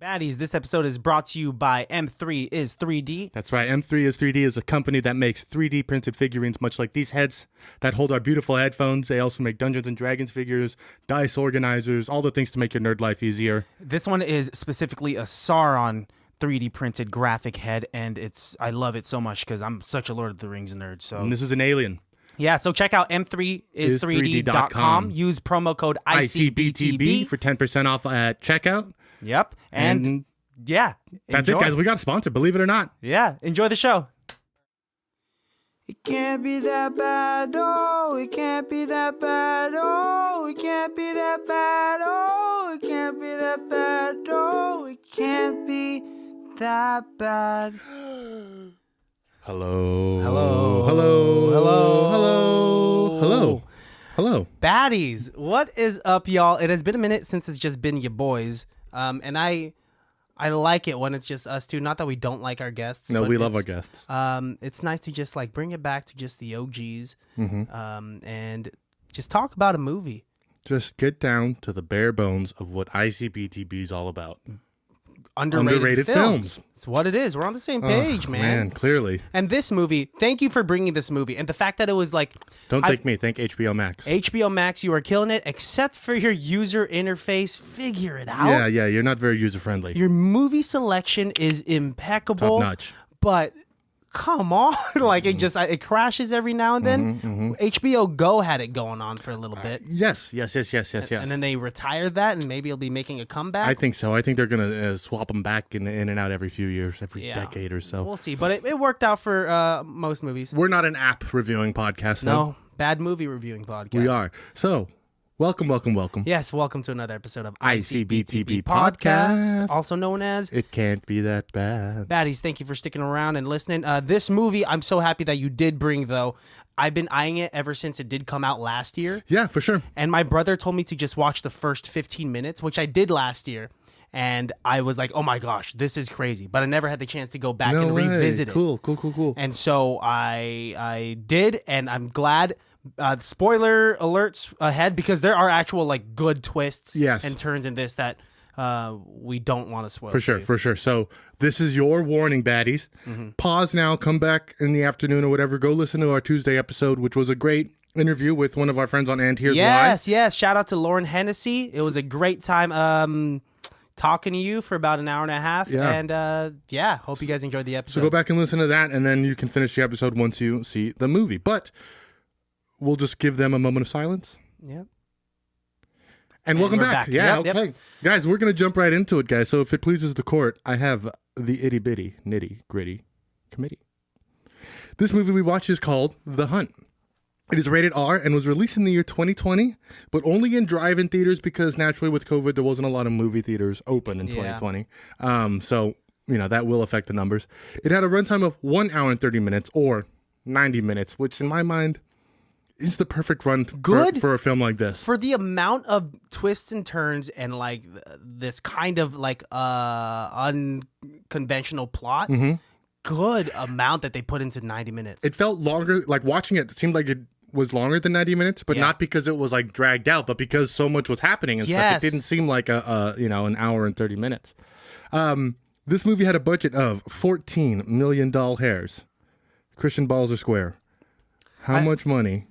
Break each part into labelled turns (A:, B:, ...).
A: Baddies, this episode is brought to you by M3 is 3D.
B: That's right. M3 is 3D is a company that makes 3D printed figurines, much like these heads that hold our beautiful headphones. They also make Dungeons and Dragons figures, dice organizers, all the things to make your nerd life easier.
A: This one is specifically a Sauron 3D printed graphic head, and I love it so much because I'm such a Lord of the Rings nerd. So
B: And this is an alien.
A: yeah, so check out m3is3d.com. Use promo code ICBTB
B: for 10% off at checkout.
A: Yep. And yeah.
B: That's
A: enjoy.
B: it, guys. We got a sponsor, believe it or not.
A: Yeah. Enjoy the show.
C: It can't be that bad, oh, it can't be that bad, oh, it can't be that bad, oh, it can't be that bad, oh, it can't be that bad.
B: Hello.
A: Hello.
B: Hello.
A: Hello.
B: Hello. Hello. Hello.
A: Baddies, what is up, y'all? It has been a minute since it's just been your boys. And I like it when it's just us two. Not that we don't like our guests.
B: No,
A: but
B: we love our guests.
A: It's nice to just like bring it back to just the OGs, and just talk about a movie.
B: Just get down to the bare bones of what ICBTB is all about.
A: Underrated films. It's what it is. We're on the same page, man.
B: Clearly.
A: And this movie, thank you for bringing this movie. And the fact that it was like...
B: Don't thank me. Thank HBO Max.
A: HBO Max, you are killing it, except for your user interface. Figure it out.
B: Yeah. You're not very user-friendly.
A: Your movie selection is impeccable.
B: Top-notch.
A: But come on. Like, it crashes every now and then. HBO Go had it going on for a little bit.
B: Yes.
A: And then they retired that, and maybe it'll be making a comeback.
B: I think so. I think they're going to swap them back in and out every few years, every decade or so.
A: We'll see. But it worked out for most movies.
B: We're not an app reviewing podcast, though.
A: No, bad movie reviewing podcast.
B: We are. So, welcome.
A: Yes, welcome to another episode of
B: ICBTB Podcast.
A: Also known as
B: It Can't Be That Bad.
A: Baddies. Thank you for sticking around and listening. This movie, I'm so happy that you did bring, though. I've been eyeing it ever since it did come out last year.
B: Yeah, for sure.
A: And my brother told me to just watch the first 15 minutes, which I did last year. And I was like, oh my gosh, this is crazy. But I never had the chance to go back and revisit it.
B: Cool.
A: And so I did, and I'm glad. Spoiler alerts ahead, because there are actual like good twists and turns in this that we don't want to spoil.
B: For sure. So this is your warning, baddies. Pause now, come back in the afternoon or whatever. Go listen to our Tuesday episode, which was a great interview with one of our friends on And Here's Why.
A: Yes. Shout out to Lauren Hennessy. It was a great time talking to you for about an hour and a half.
B: Yeah.
A: And hope you guys enjoyed the episode.
B: So go back and listen to that, and then you can finish the episode once you see the movie. But we'll just give them a moment of silence.
A: Yep.
B: And welcome back. Yeah,
A: Yep.
B: okay. Guys, we're going to jump right into it, guys. So if it pleases the court, I have the itty-bitty, nitty-gritty committee. This movie we watched is called The Hunt. It is rated R and was released in the year 2020, but only in drive-in theaters because naturally with COVID, there wasn't a lot of movie theaters open in 2020. So, that will affect the numbers. It had a runtime of 1 hour and 30 minutes or 90 minutes, which in my mind is the perfect run for a film like this.
A: For the amount of twists and turns and like this kind of like unconventional plot, good amount that they put into 90 minutes.
B: It felt longer, like watching it seemed like it was longer than 90 minutes, but not because it was like dragged out, but because so much was happening and stuff. It didn't seem like an hour and 30 minutes. This movie had a budget of $14 million hairs. Christian balls are square. How much money?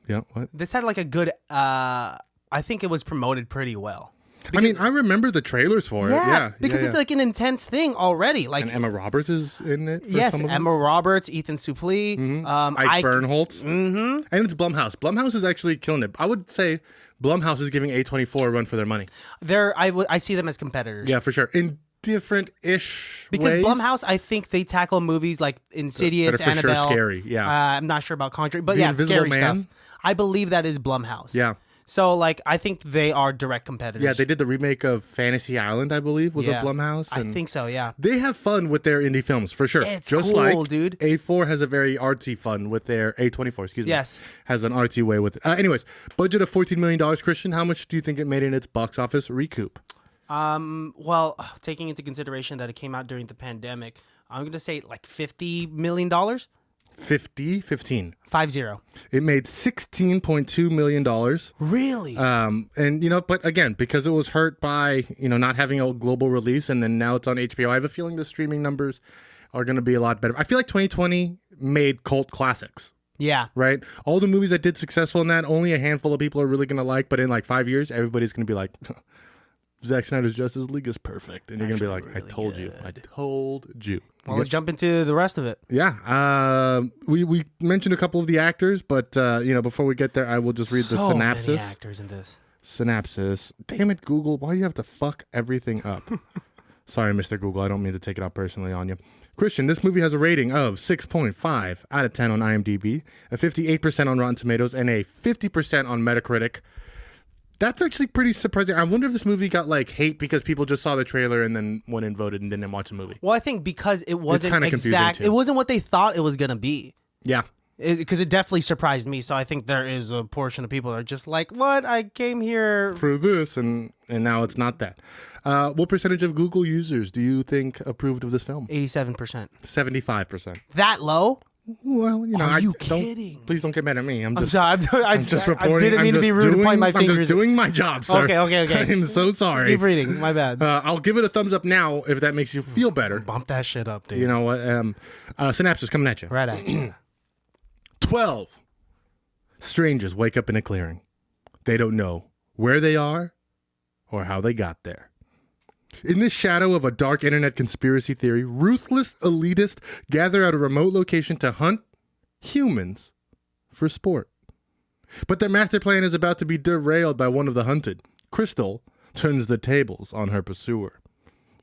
B: Yeah, what?
A: This had like a good, I think it was promoted pretty well.
B: Because, I remember the trailers for it. Yeah.
A: Because it's like an intense thing already. Like,
B: and Emma Roberts is in it.
A: Yes, Emma Roberts, Ethan Suplee,
B: Ike Bernholtz. And it's Blumhouse. Blumhouse is actually killing it. I would say Blumhouse is giving A24 a run for their money.
A: I see them as competitors.
B: Yeah, for sure. In different-ish
A: because
B: ways.
A: Blumhouse, I think they tackle movies like Insidious,
B: that are for
A: Annabelle.
B: Sure scary, yeah.
A: I'm not sure about Conjuring, but
B: The Invisible
A: scary
B: Man?
A: stuff. I believe that is Blumhouse.
B: Yeah.
A: So, like, I think they are direct competitors.
B: Yeah, they did the remake of Fantasy Island, I believe, was a Blumhouse.
A: I think so, yeah.
B: They have fun with their indie films, for sure.
A: It's
B: just
A: cool,
B: like
A: dude.
B: A4 has a very artsy fun with their A24, excuse me.
A: Yes.
B: Has an artsy way with it. Anyways, budget of $14 million, Christian. How much do you think it made in its box office recoup?
A: Well, taking into consideration that it came out during the pandemic, I'm going to say like $50 million.
B: 15.
A: 50.
B: It made $16.2 million.
A: Really?
B: And, but again, because it was hurt by, not having a global release, and then now it's on HBO, I have a feeling the streaming numbers are going to be a lot better. I feel like 2020 made cult classics.
A: Yeah.
B: Right? All the movies that did successful in that, only a handful of people are really going to like, but in like 5 years, everybody's going to be like, Zack Snyder's Justice League is perfect. And you're going to be like, really I told you.
A: Well, let's jump into the rest of it.
B: Yeah. We mentioned a couple of the actors, but, before we get there, I will just read the synopsis.
A: So many actors in this.
B: Synopsis. Damn it, Google. Why do you have to fuck everything up? Sorry, Mr. Google. I don't mean to take it out personally on you. Christian, this movie has a rating of 6.5 out of 10 on IMDb, a 58% on Rotten Tomatoes, and a 50% on Metacritic. That's actually pretty surprising. I wonder if this movie got hate because people just saw the trailer and then went and voted and didn't watch the movie.
A: Well, I think because it wasn't exact. It wasn't what they thought it was going to be.
B: Yeah.
A: Because it definitely surprised me. So I think there is a portion of people that are just like, what? I came here
B: for this, and now it's not that. What percentage of Google users do you think approved of this film?
A: 87%.
B: 75%.
A: That low?
B: Well,
A: Are you kidding?
B: Please don't get mad at me. I'm just
A: sorry.
B: I'm just reporting.
A: I didn't mean to be rude and point my fingers.
B: I'm just doing my job, sir.
A: Okay.
B: I'm so sorry.
A: Keep reading. My bad.
B: I'll give it a thumbs up now if that makes you feel better.
A: Bump that shit up, dude.
B: You know what? Synopsis coming at you.
A: Right at you.
B: 12 strangers wake up in a clearing. They don't know where they are or how they got there. In the shadow of a dark internet conspiracy theory, ruthless elitists gather at a remote location to hunt humans for sport. But their master plan is about to be derailed by one of the hunted. Crystal turns the tables on her pursuer.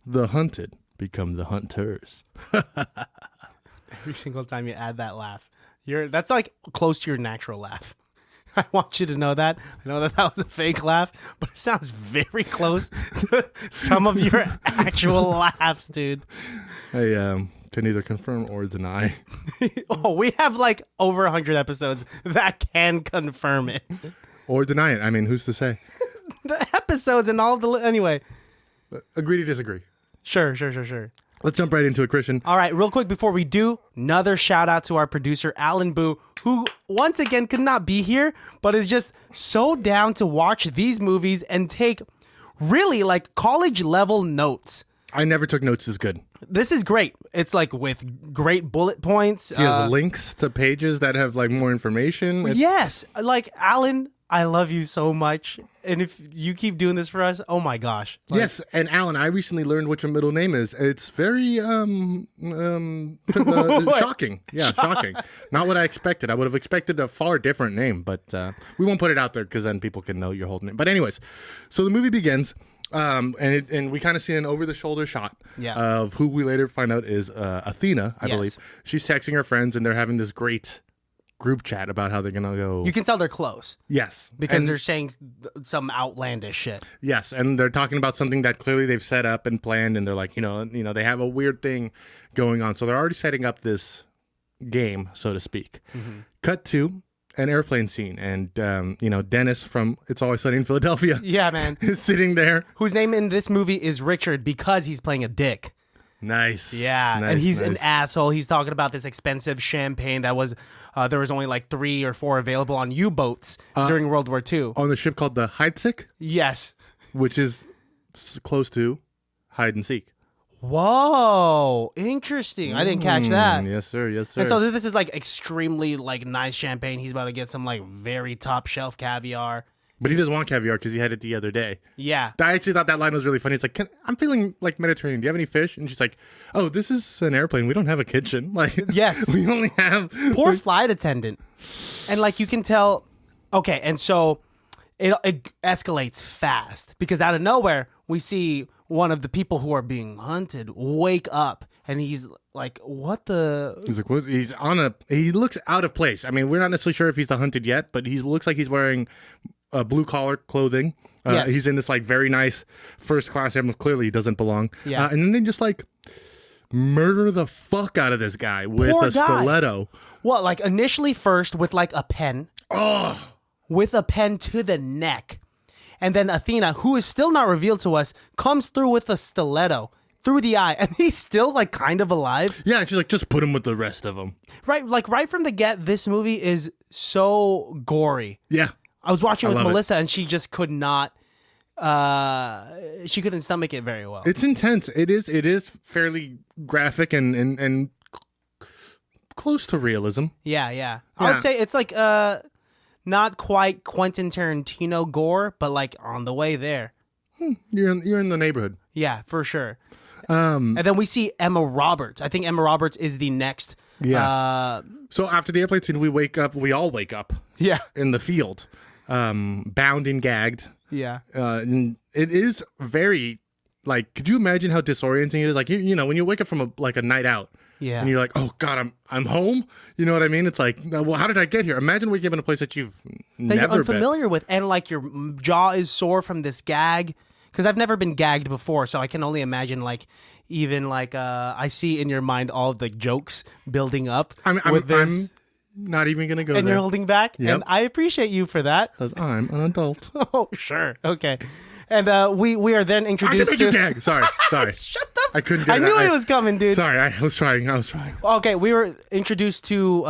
B: The hunted become the hunters.
A: Every single time you add that laugh, that's like close to your natural laugh. I want you to know that. I know that was a fake laugh, but it sounds very close to some of your actual laughs, dude.
B: I can neither confirm or deny.
A: We have over 100 episodes that can confirm it.
B: Or deny it. I mean, who's to say?
A: The episodes and all the... Anyway.
B: Agree to disagree.
A: Sure.
B: Let's jump right into it, Christian.
A: All right, real quick before we do, another shout out to our producer, Alan Boo, who once again could not be here, but is just so down to watch these movies and take really college level notes.
B: I never took notes this good.
A: This is great. It's with great bullet points.
B: He has links to pages that have more information.
A: Yes. Alan, I love you so much. And if you keep doing this for us, oh my gosh.
B: Yes, and Alan, I recently learned what your middle name is. It's very shocking. Yeah, shocking. Not what I expected. I would have expected a far different name, but we won't put it out there because then people can know your whole name. But anyways, so the movie begins, and we kind of see an over-the-shoulder shot of who we later find out is Athena, I believe. She's texting her friends, and they're having this great group chat about how they're gonna go.
A: You can tell they're close.
B: Yes,
A: because they're saying some outlandish shit.
B: Yes, and they're talking about something that clearly they've set up and planned, and they're like, they have a weird thing going on, so they're already setting up this game, so to speak. Mm-hmm. Cut to an airplane scene, and Dennis from It's Always Sunny in Philadelphia.
A: Yeah, man,
B: is sitting there.
A: Whose name in this movie is Richard because he's playing a dick.
B: Nice.
A: Yeah, and he's an asshole. He's talking about this expensive champagne that was there was only 3 or 4 available on U-boats during World War II.
B: On the ship called the Heidsieck?
A: Yes.
B: Which is close to hide and seek.
A: Whoa, interesting. I didn't catch that.
B: Yes, sir.
A: And so this is extremely nice champagne. He's about to get some very top shelf caviar.
B: But he doesn't want caviar because he had it the other day.
A: Yeah.
B: I actually thought that line was really funny. It's I'm feeling Mediterranean. Do you have any fish? And she's like, oh, this is an airplane. We don't have a kitchen.
A: Yes.
B: We only have...
A: Poor flight attendant. And you can tell... Okay, and so it escalates fast. Because out of nowhere, we see one of the people who are being hunted wake up. And he's like, what the...
B: He's like, what? He looks out of place. I mean, we're not necessarily sure if he's the hunted yet, but he looks like he's wearing... blue collar clothing.
A: Yes.
B: He's in this very nice first class ambulance. Clearly he doesn't belong.
A: Yeah.
B: And then they just murder the fuck out of this guy with a stiletto.
A: Well, initially first with a pen.
B: Oh.
A: With a pen to the neck. And then Athena, who is still not revealed to us, comes through with a stiletto. through the eye, and he's still like kind of alive.
B: Yeah, and she's like, just put him with the rest of them.
A: Right, like right from the get, this movie is so gory.
B: Yeah.
A: I was watching with Melissa, and she just could not. She couldn't stomach it very well.
B: It's intense. It is fairly graphic and close to realism.
A: Yeah. I would say it's like not quite Quentin Tarantino gore, but like on the way there.
B: You're in the neighborhood.
A: Yeah, for sure. And then we see Emma Roberts. I think Emma Roberts is the next.
B: Yes. So after the airplane scene, we all wake up.
A: Yeah.
B: In the field, bound and gagged.
A: Yeah.
B: And it is very, like, could you imagine how disorienting it is? Like, you know, when you wake up from a night out.
A: Yeah.
B: And you're like, oh God, I'm home. You know what I mean? It's like, well, how did I get here? Imagine waking up in a place that you're
A: unfamiliar with, and like your jaw is sore from this gag. Because I've never been gagged before, so I can only imagine, like, even like I see in your mind all the jokes building up with this.
B: I'm not even gonna go.
A: And
B: there.
A: you're holding back,
B: Yep.
A: and I appreciate you for that.
B: Because I'm an adult.
A: Oh, sure, okay. And we are then introduced to.
B: Gag. Sorry.
A: Shut up!
B: I couldn't get
A: it. I knew it was coming, dude.
B: Sorry, I was trying.
A: Okay, we were introduced to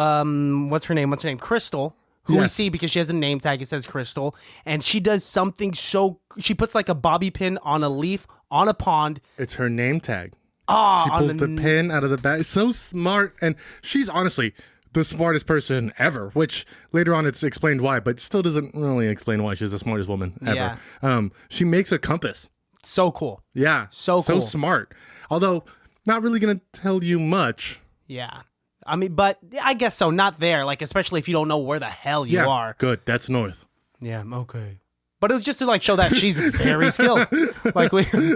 A: what's her name? Crystal. Who we see because she has a name tag. It says Crystal, and she does something she puts like a bobby pin on a leaf on a pond.
B: It's her name tag.
A: Oh,
B: she pulls the pin out of the bag. So smart, and she's honestly the smartest person ever. Which later on it's explained why, but still doesn't really explain why she's the smartest woman ever.
A: Yeah.
B: She makes a compass.
A: So cool.
B: Yeah,
A: so cool.
B: So smart. Although not really gonna tell you much.
A: Yeah. I mean, but I guess so. Not there, like, especially if you don't know where the hell you are.
B: Good. That's north.
A: Yeah, okay. But it was just to, like, show that she's very skilled. Like,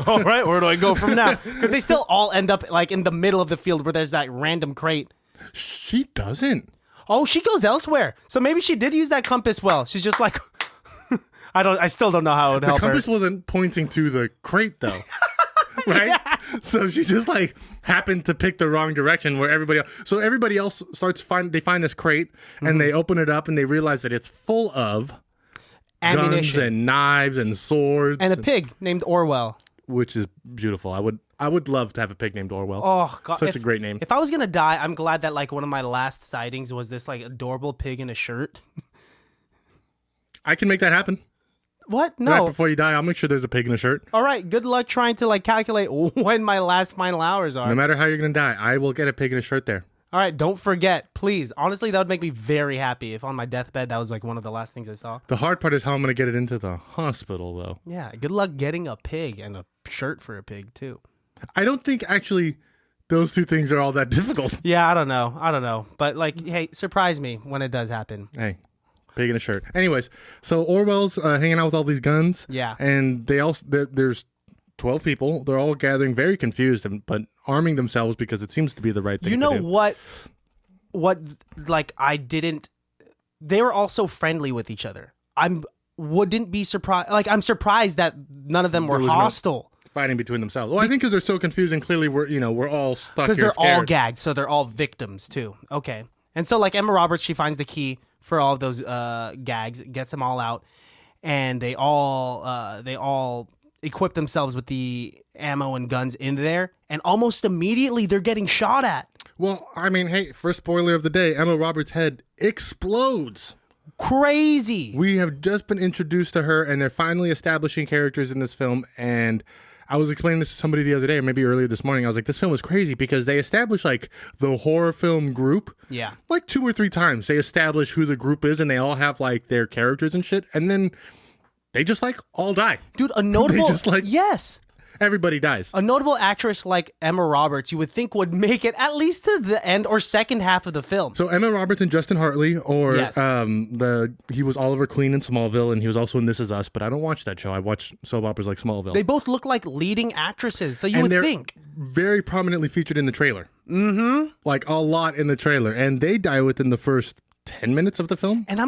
A: all right, where do I go from now? Because they still all end up, like, in the middle of the field where there's that random crate.
B: She doesn't.
A: Oh, she goes elsewhere. So maybe she did use that compass well. She's just like, I still don't know how it would help her.
B: The compass wasn't pointing to the crate, though. Right? Yeah. So she just like happened to pick the wrong direction where everybody else. So everybody else they find this crate and they open it up and they realize that it's full of
A: ammunition,
B: guns and knives and swords
A: and a pig named Orwell,
B: which is beautiful. I would love to have a pig named Orwell.
A: Oh God,
B: such a great name.
A: If I was gonna die, I'm glad that like one of my last sightings was this like adorable pig in a shirt.
B: I can make that happen.
A: What? No.
B: Right before you die, I'll make sure there's a pig in a shirt.
A: All right. Good luck trying to like calculate when my last final hours are.
B: No matter how you're going to die, I will get a pig in a shirt there.
A: All right. Don't forget, please. Honestly, that would make me very happy if on my deathbed, that was like one of the last things I saw.
B: The hard part is how I'm going to get it into the hospital, though.
A: Yeah. Good luck getting a pig and a shirt for a pig, too.
B: I don't think actually those two things are all that difficult.
A: Yeah. I don't know. But like, hey, surprise me when it does happen.
B: Hey. Pig in a shirt. Anyways, so Orwell's hanging out with all these guns.
A: Yeah.
B: And there's 12 people. They're all gathering very confused, but arming themselves because it seems to be the right thing to do.
A: You know what, like, they were all so friendly with each other. Wouldn't be surprised. Like, I'm surprised that none of them were hostile.
B: Fighting between themselves. Well, I think because they're so confused and clearly we're all stuck here.
A: Because they're all gagged, so they're all victims, too. Okay. And so, like, Emma Roberts, she finds the key for all of those gags, gets them all out, and they all equip themselves with the ammo and guns in there, and almost immediately they're getting shot at.
B: Well, I mean, hey, first spoiler of the day, Emma Roberts' head explodes.
A: Crazy.
B: We have just been introduced to her, and they're finally establishing characters in this film, and I was explaining this to somebody the other day, or maybe earlier this morning. I was like, this film is crazy because they establish like the horror film group.
A: Yeah. Like
B: 2 or 3 times. They establish who the group is and they all have like their characters and shit. And then they just like all die.
A: Dude, a notable.
B: They just, like,
A: yes.
B: Everybody dies.
A: A notable actress like Emma Roberts, you would think would make it at least to the end or second half of the film.
B: So Emma Roberts and Justin Hartley, or
A: yes.
B: He was Oliver Queen in Smallville, and he was also in This Is Us. But I don't watch that show. I watch soap operas like Smallville.
A: They both look like leading actresses, so you would think
B: very prominently featured in the trailer.
A: Mm-hmm.
B: Like a lot in the trailer, and they die within the first 10 minutes of the film.
A: And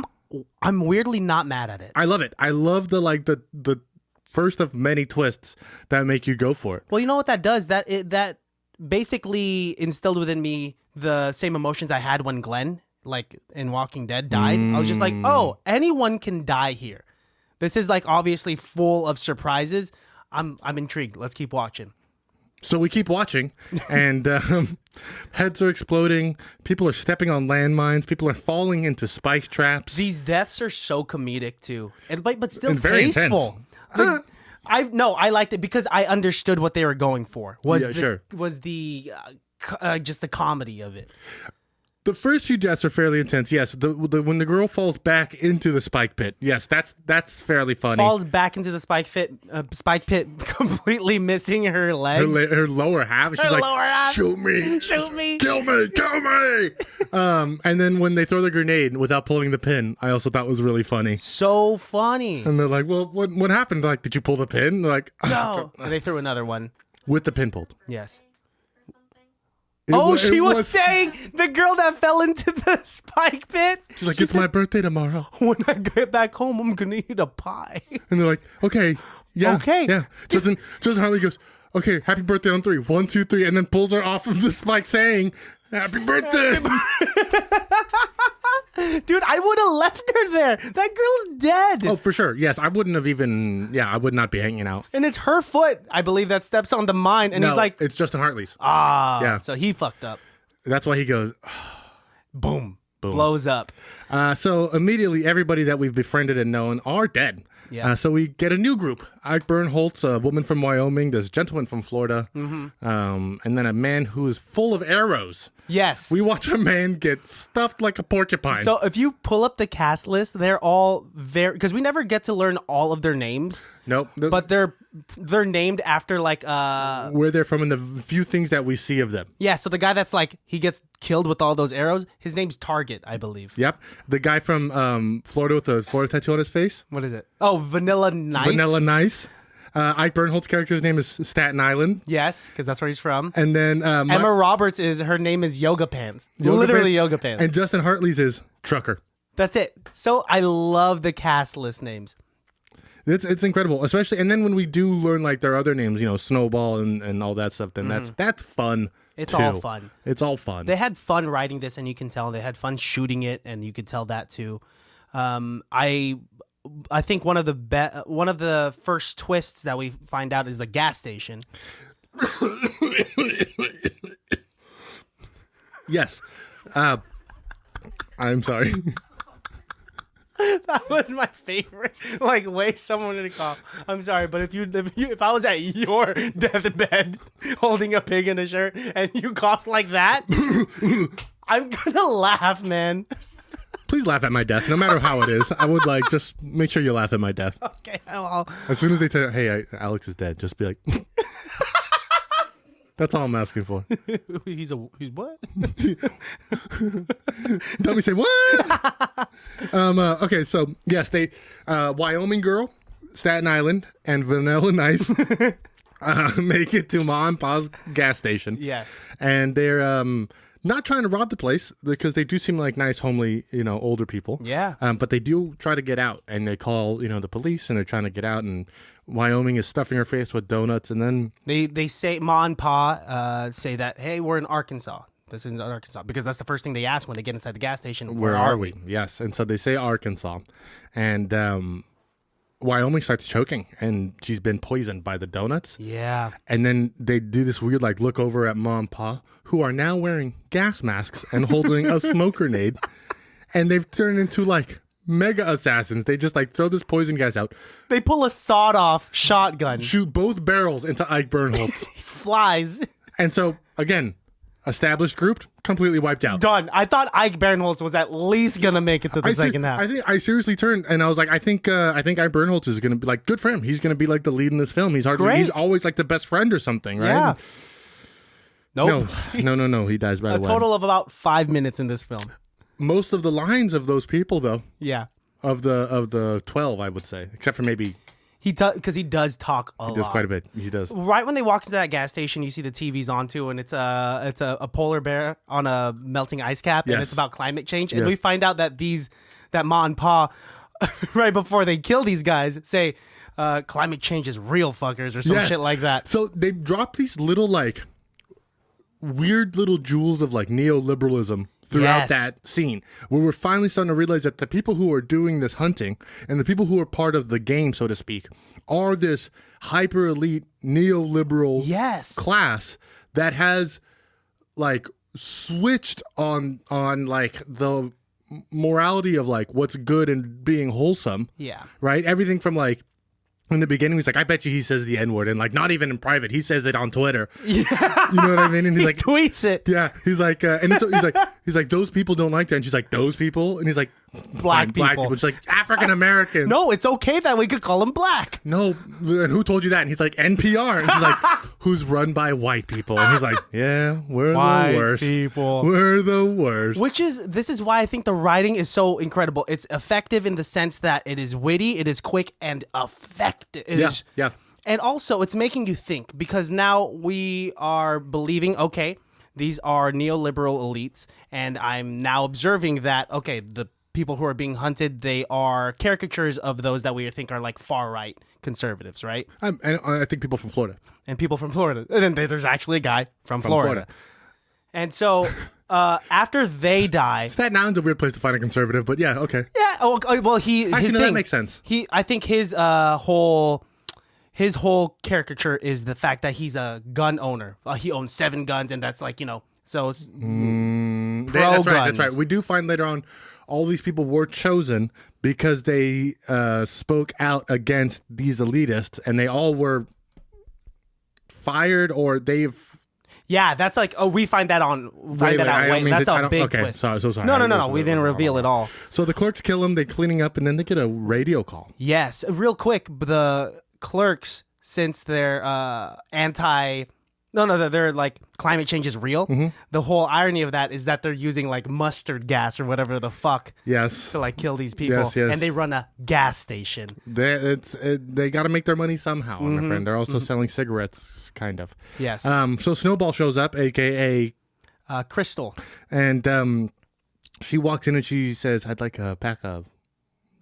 A: I'm weirdly not mad at it.
B: I love it. I love the first of many twists that make you go for it.
A: Well, you know what that does? That basically instilled within me the same emotions I had when Glenn, like in Walking Dead, died. I was just like, oh, anyone can die here. This is like obviously full of surprises. I'm intrigued. Let's keep watching.
B: So we keep watching, and heads are exploding. People are stepping on landmines. People are falling into spike traps.
A: These deaths are so comedic too, and but still
B: And very
A: tasteful. I liked it because I understood what they were going for. Was the just the comedy of it.
B: The first few deaths are fairly intense. Yes, when the girl falls back into the spike pit. Yes, that's fairly funny.
A: Falls back into the spike pit, completely missing her legs,
B: her lower half. She's like, shoot me, kill me. And then when they throw the grenade without pulling the pin, I also thought was really funny.
A: So funny.
B: And they're like, well, what happened? Like, did you pull the pin? They're like,
A: no. And they threw another one
B: with the pin pulled.
A: Yes. She was saying the girl that fell into the spike pit.
B: She's like, it's my birthday tomorrow.
A: When I get back home, I'm going to eat a pie.
B: And they're like, okay. Yeah.
A: Okay.
B: Yeah. Justin Harley goes, okay, happy birthday on 3. 1, 2, 3. And then pulls her off of the spike saying, happy birthday.
A: Dude, I would have left her there. That girl's dead.
B: Oh, for sure. Yes, I wouldn't have even. Yeah, I would not be hanging out.
A: And it's her foot, I believe, that steps on the mine. And
B: no,
A: he's like,
B: it's Justin Hartley's.
A: Yeah. So he fucked up.
B: That's why he goes,
A: boom, blows up.
B: So immediately, everybody that we've befriended and known are dead.
A: Yes.
B: So we get a new group. Ike Bernholtz, a woman from Wyoming. There's a gentleman from Florida. Mm-hmm. And then a man who is full of arrows.
A: Yes.
B: We watch a man get stuffed like a porcupine.
A: So if you pull up the cast list, they're all very... Because we never get to learn all of their names.
B: Nope.
A: But they're named after like...
B: where they're from and the few things that we see of them.
A: Yeah, so the guy that's like... He gets killed with all those arrows. His name's Target, I believe.
B: Yep. The guy from Florida with the Florida tattoo on his face.
A: What is it? Oh, Vanilla Nice.
B: Vanilla Nice. Ike Bernholtz's character's name is Staten Island.
A: Yes, because that's where he's from.
B: And then
A: Emma Roberts her name is Yoga Pants. Yoga Pants.
B: And Justin Hartley's is Trucker.
A: That's it. So I love the cast list names.
B: It's incredible, especially. And then when we do learn like their other names, Snowball and all that stuff, then that's fun.
A: It's
B: too.
A: all fun.
B: It's all fun.
A: They had fun writing this, and you can tell they had fun shooting it, and you could tell that too. I think one of the first twists that we find out is the gas station.
B: Yes. I'm sorry.
A: That was my favorite. Like, way someone to cough. I'm sorry, but if I was at your deathbed holding a pig in a shirt and you coughed like that, I'm gonna laugh, man.
B: Please laugh at my death, no matter how it is. I would just make sure you laugh at my death.
A: Okay, well.
B: As soon as they tell you, hey, Alex is dead, just be like, that's all I'm asking for.
A: He's what?
B: Tell me, say what? Okay, so yes, they Wyoming girl, Staten Island, and Vanilla Nice make it to Ma and Pa's gas station.
A: Yes,
B: and they're not trying to rob the place because they do seem like nice, homely, older people.
A: Yeah.
B: But they do try to get out, and they call, the police, and they're trying to get out, and Wyoming is stuffing her face with donuts, and then
A: they say Ma and Pa say that, hey, we're in Arkansas. This isn't Arkansas, because that's the first thing they ask when they get inside the gas station.
B: Where are we? Yes, and so they say Arkansas, and Wyoming starts choking, and she's been poisoned by the donuts.
A: Yeah.
B: And then they do this weird, look over at Ma and Pa, who are now wearing gas masks and holding a smoke grenade. And they've turned into, mega assassins. They just, throw this poison gas out.
A: They pull a sawed-off shotgun.
B: Shoot both barrels into Ike Bernholtz.
A: Flies.
B: And so, again, established group, completely wiped out.
A: Done. I thought Ike Bernholtz was at least gonna make it to the second half.
B: I seriously turned and I was like, I think Ike Bernholtz is gonna be good for him. He's gonna be the lead in this film. He's always the best friend or something, right?
A: Yeah. Nope.
B: No. He dies right away.
A: A total of about 5 minutes in this film.
B: Most of the lines of those people, though.
A: Yeah.
B: Of the 12, I would say, except for maybe.
A: Because he does talk a lot.
B: He does quite a bit. He does.
A: Right when they walk into that gas station, you see the TV's on too, and it's a polar bear on a melting ice cap, and it's about climate change. And we find out that that Ma and Pa, right before they kill these guys, say climate change is real, fuckers, or some shit like that.
B: So they drop these little weird little jewels of neoliberalism throughout that scene, where we're finally starting to realize that the people who are doing this hunting and the people who are part of the game, so to speak, are this hyper elite neoliberal class that has like switched on like the morality of like what's good and being wholesome.
A: Yeah.
B: Right? Everything from like in the beginning, he's like, I bet you he says the N-word, and like not even in private, he says it on Twitter. Yeah. You know what I mean? And he's like,
A: tweets it.
B: Yeah. He's like, and he's like, those people don't like that. And she's like, those people? And he's like,
A: black people.
B: She's like, African American.
A: No, it's okay that we could call him black.
B: No, and who told you that? And he's like, NPR. And she's like, who's run by white people? And he's like, yeah, we're
A: white
B: the worst.
A: People.
B: We're the worst.
A: This is why I think the writing is so incredible. It's effective in the sense that it is witty, it is quick, and effective.
B: Yeah.
A: And also, it's making you think, because now we are believing, okay, these are neoliberal elites, and I'm now observing that, okay, the people who are being hunted, they are caricatures of those that we think are like far-right conservatives, right?
B: And I think people from Florida.
A: And people from Florida. And then there's actually a guy from Florida. And so after they die...
B: Staten Island's a weird place to find a conservative, but yeah, okay.
A: Yeah, well,
B: that makes sense.
A: I think his whole caricature is the fact that he's a gun owner. He owns 7 guns, and that's like, so it's
B: that's right. We do find later on all these people were chosen because they spoke out against these elitists, and they all were fired or they've...
A: Yeah, that's like, we find that out. That's a big twist.
B: So sorry.
A: No. We didn't reveal it all.
B: So the clerks kill him. They're cleaning up, and then they get a radio call.
A: Yes, real quick. The clerks, since they're they're like climate change is real. Mm-hmm. The whole irony of that is that they're using like mustard gas or whatever the fuck.
B: Yes.
A: To like kill these people.
B: Yes.
A: And they run a gas station.
B: They got to make their money somehow, my friend. They're also selling cigarettes, kind of.
A: Yes.
B: So Snowball shows up, aka
A: Crystal,
B: and she walks in and she says, "I'd like a pack of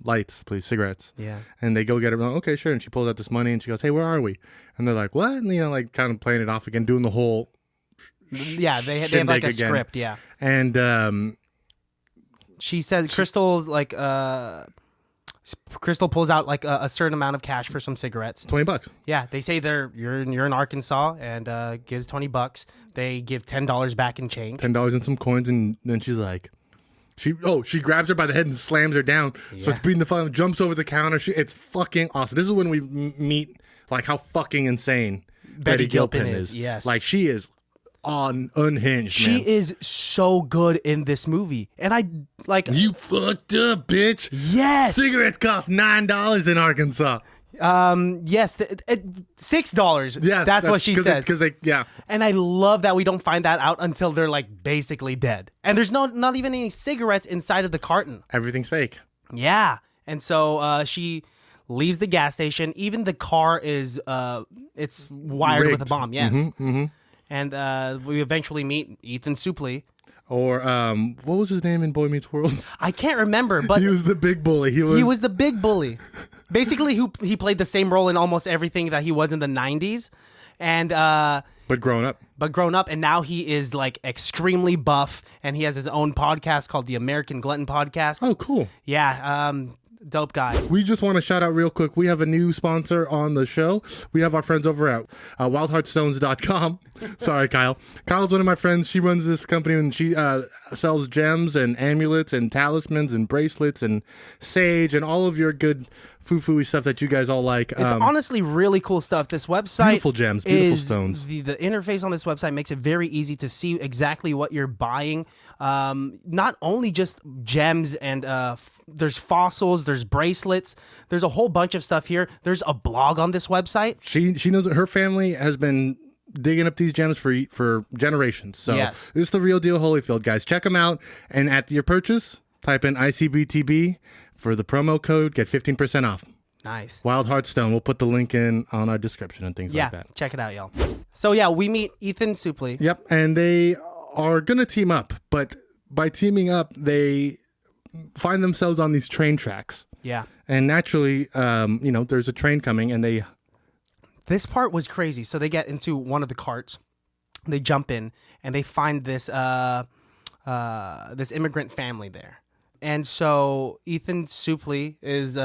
B: lights, please, cigarettes."
A: Yeah.
B: And they go get her. Like, okay, sure. And she pulls out this money and she goes, "Hey, where are we?" And they're like, "What?" And like kind of playing it off again, doing the whole.
A: Yeah, they have like a again. Script. Yeah.
B: And
A: she says Crystal's like Crystal pulls out like a certain amount of cash for some cigarettes.
B: $20.
A: Yeah, they say you're in Arkansas, and gives $20. They give $10 back in change.
B: $10 and some coins, and then she's like, she grabs her by the head and slams her down. Yeah. Starts beating the fuck, jumps over the counter. It's fucking awesome. This is when we meet like how fucking insane Betty Gilpin is.
A: Yes,
B: like she is unhinged.
A: She is so good in this movie, and I like.
B: You fucked up, bitch.
A: Yes,
B: cigarettes cost $9 in Arkansas.
A: Yes, $6. Yeah, that's what she says. And I love that we don't find that out until they're like basically dead, and there's not even any cigarettes inside of the carton.
B: Everything's fake.
A: Yeah, and so she leaves the gas station. Even the car is it's wired
B: rigged
A: with a bomb. Yes.
B: Mm-hmm.
A: And we eventually meet Ethan Suplee.
B: Or what was his name in Boy Meets World?
A: I can't remember, but
B: he was the big bully. He was
A: the big bully. Basically, he played the same role in almost everything that he was in the 90s. And
B: but grown up,
A: and now he is like extremely buff, and he has his own podcast called the American Glutton Podcast.
B: Oh, cool.
A: Yeah, dope guy.
B: We just want to shout out real quick. We have a new sponsor on the show. We have our friends over at wildheartstones.com. Sorry, Kyle. Kyle's one of my friends. She runs this company, and she sells gems and amulets and talismans and bracelets and sage and all of your good foo-foo-y stuff that you guys all like.
A: It's honestly really cool stuff. This website,
B: beautiful gems, beautiful stones.
A: The interface on this website makes it very easy to see exactly what you're buying. Not only just gems and there's fossils, there's bracelets, there's a whole bunch of stuff here. There's a blog on this website.
B: She knows that her family has been digging up these gems for generations. So
A: yes.
B: This is the real deal Holyfield, guys. Check them out, and at your purchase, type in ICBTB for the promo code, get 15% off.
A: Nice.
B: Wild Heartstone. We'll put the link in on our description and things like that.
A: Yeah, check it out, y'all. So yeah, we meet Ethan Suplee.
B: Yep, and they are going to team up, but by teaming up, they find themselves on these train tracks.
A: Yeah.
B: And naturally, there's a train coming, and they...
A: This part was crazy. So they get into one of the carts, they jump in, and they find this this immigrant family there. And so Ethan Suplee is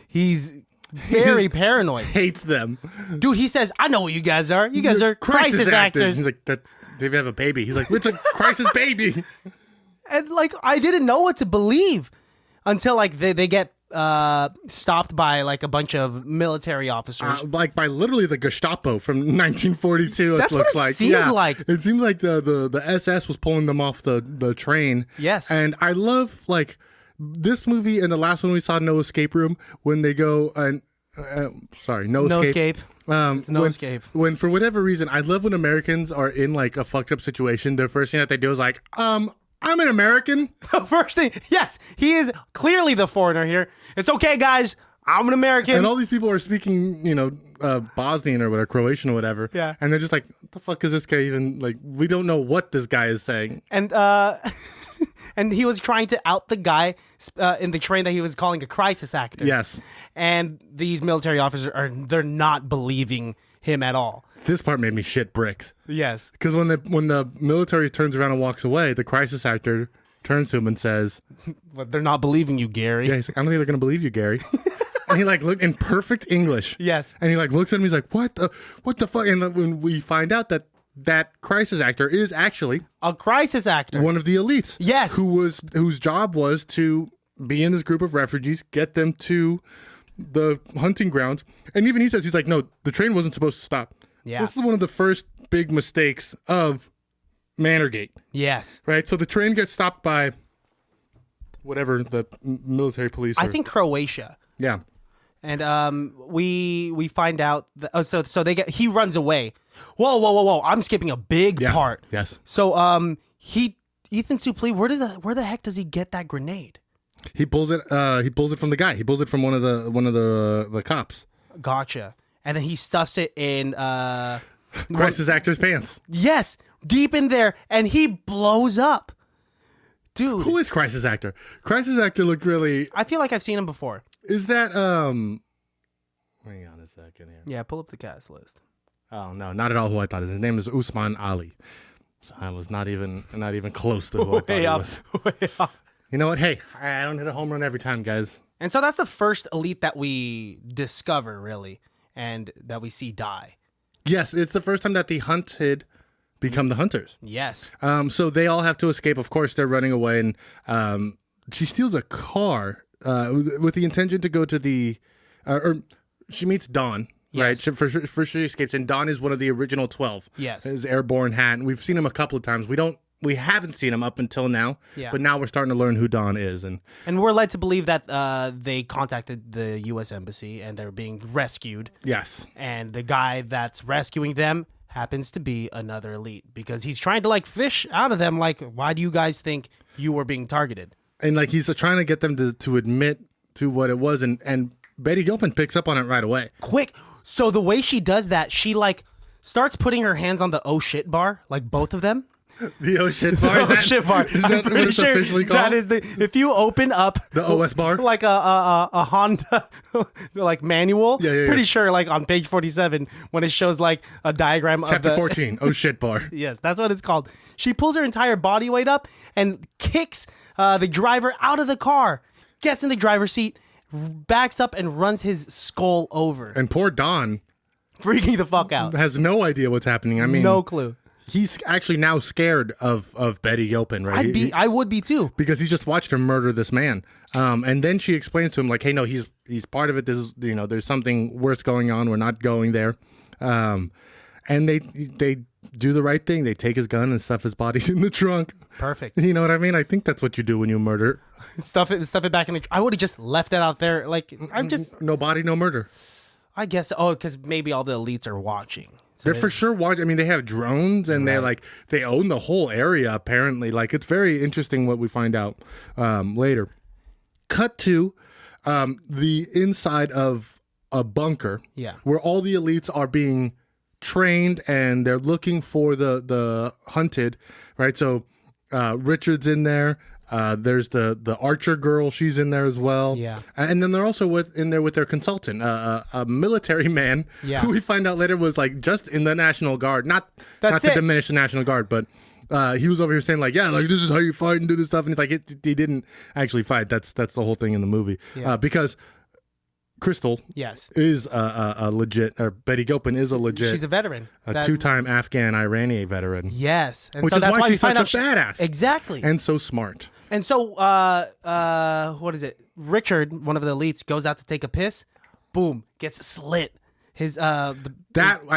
A: he's very paranoid.
B: Hates them.
A: Dude, he says, I know what you guys are. You guys are crisis actors.
B: He's like, they have a baby. He's like, it's a crisis baby.
A: And like, I didn't know what to believe until like they get stopped by like a bunch of military officers.
B: Like by literally the Gestapo from 1942.
A: That's
B: it looks
A: what it
B: like.
A: seemed like.
B: It seemed like the SS was pulling them off the train.
A: Yes.
B: And I love like this movie and the last one we saw, No Escape Room, when they go and No Escape.
A: It's No Escape.
B: When for whatever reason, I love when Americans are in like a fucked up situation. The first thing that they do is like, I'm an American.
A: The first thing, yes, he is clearly the foreigner here. It's okay, guys. I'm an American.
B: And all these people are speaking, Bosnian or whatever, Croatian or whatever.
A: Yeah.
B: And they're just like, what the fuck is this guy even, like, we don't know what this guy is saying.
A: And and he was trying to out the guy in the train that he was calling a crisis actor.
B: Yes.
A: And these military officers they're not believing him at all.
B: This part made me shit bricks.
A: Yes.
B: Because when the military turns around and walks away, the crisis actor turns to him and says,
A: But they're not believing you, Gary.
B: yeah, he's like, I don't think they're going to believe you, Gary. And he like look in perfect English.
A: Yes.
B: And he like looks at him, he's like, what the fuck? And when we find out that crisis actor is actually
A: A crisis actor.
B: one of the elites.
A: Yes.
B: Whose job was to be in this group of refugees, get them to the hunting grounds. And even he says, he's like, no, the train wasn't supposed to stop.
A: Yeah.
B: This is one of the first big mistakes of Manorgate.
A: Yes.
B: Right? So the train gets stopped by whatever the military police
A: I think Croatia.
B: Yeah.
A: And we find out that, so he runs away. Whoa! I'm skipping a big part.
B: Yes.
A: So Ethan Suplee, where the heck does he get that grenade?
B: He pulls it. He pulls it from the guy. He pulls it from one of the cops.
A: Gotcha. And then he stuffs it in
B: Crisis actor's pants.
A: Yes, deep in there, and he blows up. Dude,
B: Who is crisis actor? Crisis actor looked really.
A: I feel like I've seen him before.
B: Is that Hang on a second here.
A: Yeah, pull up the cast list.
B: Oh no, not at all who I thought. His name is Usman Ali. So I was not even close to who I thought he was.
A: Way up.
B: You know what? Hey, I don't hit a home run every time, guys.
A: And so that's the first elite that we discover, really, and that we see die.
B: Yes, it's the first time that the hunted become the hunters.
A: Yes.
B: So they all have to escape. Of course, they're running away, and she steals a car with the intention to go to the, or she meets Dawn.
A: Yes.
B: Right, for she escapes, and Don is one of the original 12.
A: Yes,
B: his airborne hat, and we've seen him a couple of times. We haven't seen him up until now, but now we're starting to learn who Don is, and
A: we're led to believe that they contacted the U.S. Embassy and they're being rescued.
B: Yes,
A: and the guy that's rescuing them happens to be another elite because he's trying to like fish out of them. Like, why do you guys think you were being targeted?
B: And like he's trying to get them to admit to what it was, and Betty Gilpin picks up on it right away.
A: Quick. So the way she does that, she like starts putting her hands on the oh shit bar, like both of them.
B: The oh shit bar?
A: The oh shit bar.
B: Is that what it's officially called?
A: That is if you open up
B: the OS bar,
A: like a Honda like manual.
B: Yeah.
A: Pretty sure like on page 47 when it shows like a diagram
B: Chapter
A: of
B: 14, oh shit bar.
A: Yes, that's what it's called. She pulls her entire body weight up and kicks the driver out of the car, gets in the driver's seat, backs up and runs his skull over.
B: And poor Don,
A: freaking the fuck out,
B: has no idea what's happening. I mean,
A: no clue.
B: He's actually now scared of Betty Gilpin, right?
A: I would be too,
B: because he's just watched her murder this man. And then she explains to him like, "Hey, no, he's part of it. This is, there's something worse going on. We're not going there." And they do the right thing. They take his gun and stuff his body in the trunk.
A: Perfect.
B: You know what I mean? I think that's what you do when you murder.
A: Stuff it back in the. I would have just left it out there. Like I'm just
B: no body, no murder.
A: I guess. Oh, because maybe all the elites are watching. So
B: they're for sure watching. I mean, they have drones and they own the whole area. Apparently, like it's very interesting what we find out later. Cut to the inside of a bunker.
A: Yeah.
B: Where all the elites are being trained and they're looking for the hunted. Right. So Richard's in there. There's the Archer girl. She's in there as well.
A: Yeah.
B: And then they're also in there with their consultant, a military man who we find out later was like just in the National Guard. Not to diminish the National Guard, but He was over here saying like, yeah, like this is how you fight and do this stuff, and it's like he didn't actually fight. That's the whole thing in the movie. Because Crystal is a legit, or Betty Gilpin is a legit.
A: She's a veteran,
B: a two-time Afghan Iranian veteran.
A: Yes, and
B: which
A: so
B: is
A: that's
B: why
A: you
B: she's
A: find
B: such
A: out
B: a badass,
A: exactly,
B: and so smart.
A: And so, what is it? Richard, one of the elites, goes out to take a piss. Boom, gets slit. His I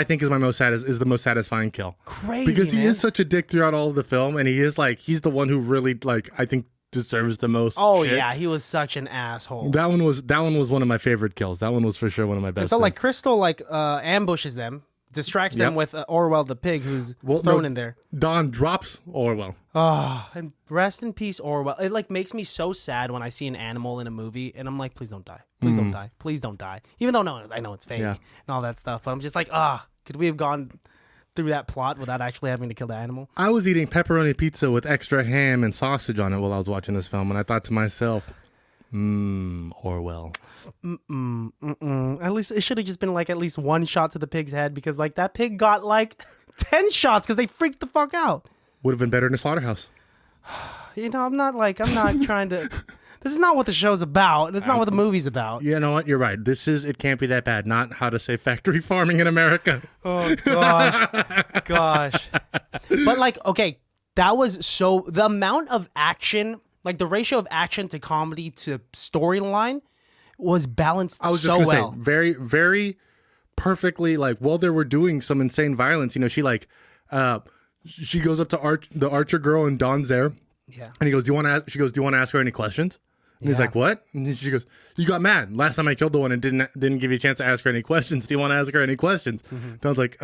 B: think is the most satisfying kill.
A: Crazy,
B: because he
A: man.
B: is such a dick throughout all of the film, and he's the one who really like I think deserves the most.
A: Oh
B: shit.
A: yeah, he was such an asshole.
B: That one was one of my favorite kills. That one was for sure one of my best.
A: And so like Crystal ambushes them, distracts them with Orwell the pig who's thrown in there.
B: Dawn drops Orwell.
A: Oh, and rest in peace, Orwell. It like makes me so sad when I see an animal in a movie, and I'm like, please don't die, please don't die, please don't die. Even though I know it's fake and all that stuff, but I'm just like, could we have gone through that plot without actually having to kill the animal?
B: I was eating pepperoni pizza with extra ham and sausage on it while I was watching this film, and I thought to myself, Orwell.
A: At least it should have just been like at least one shot to the pig's head, because like that pig got like 10 shots because they freaked the fuck out.
B: Would have been better in a slaughterhouse.
A: I'm not trying to. This is not what the show's about. That's not what the movie's about.
B: You know what? You're right. It can't be that bad. Not how to say factory farming in America.
A: Oh, gosh. But like, okay, that was the amount of action, like the ratio of action to comedy to storyline was balanced
B: I was just
A: so
B: gonna
A: well.
B: say, very, very perfectly, like, while they were doing some insane violence, she like, she goes up to the Archer girl, and Dawn's there.
A: Yeah.
B: And he goes, do you want to ask her any questions? And he's like, what? And she goes, you got mad last time I killed the one and didn't give you a chance to ask her any questions. Do you want to ask her any questions? Dawn's like,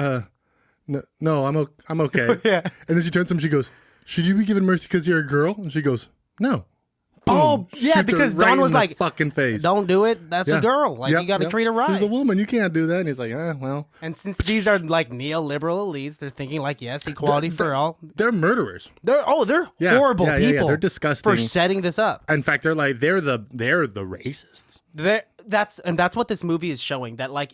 B: no, I'm okay.
A: Yeah.
B: And then she turns to him, she goes, should you be given mercy because you're a girl? And she goes, no. Boom.
A: Oh, yeah,
B: Shoots her
A: because
B: right
A: Dawn was
B: in the
A: like,
B: fucking face.
A: Don't do it. That's a girl. Like, you got to treat her right.
B: She's a woman. You can't do that. And he's like, well.
A: And since these are like neoliberal elites, they're thinking like, yes, equality for all.
B: They're murderers.
A: They're horrible people.
B: Yeah. They're disgusting
A: for setting this up.
B: In fact, they're the racists.
A: That's what this movie is showing. That like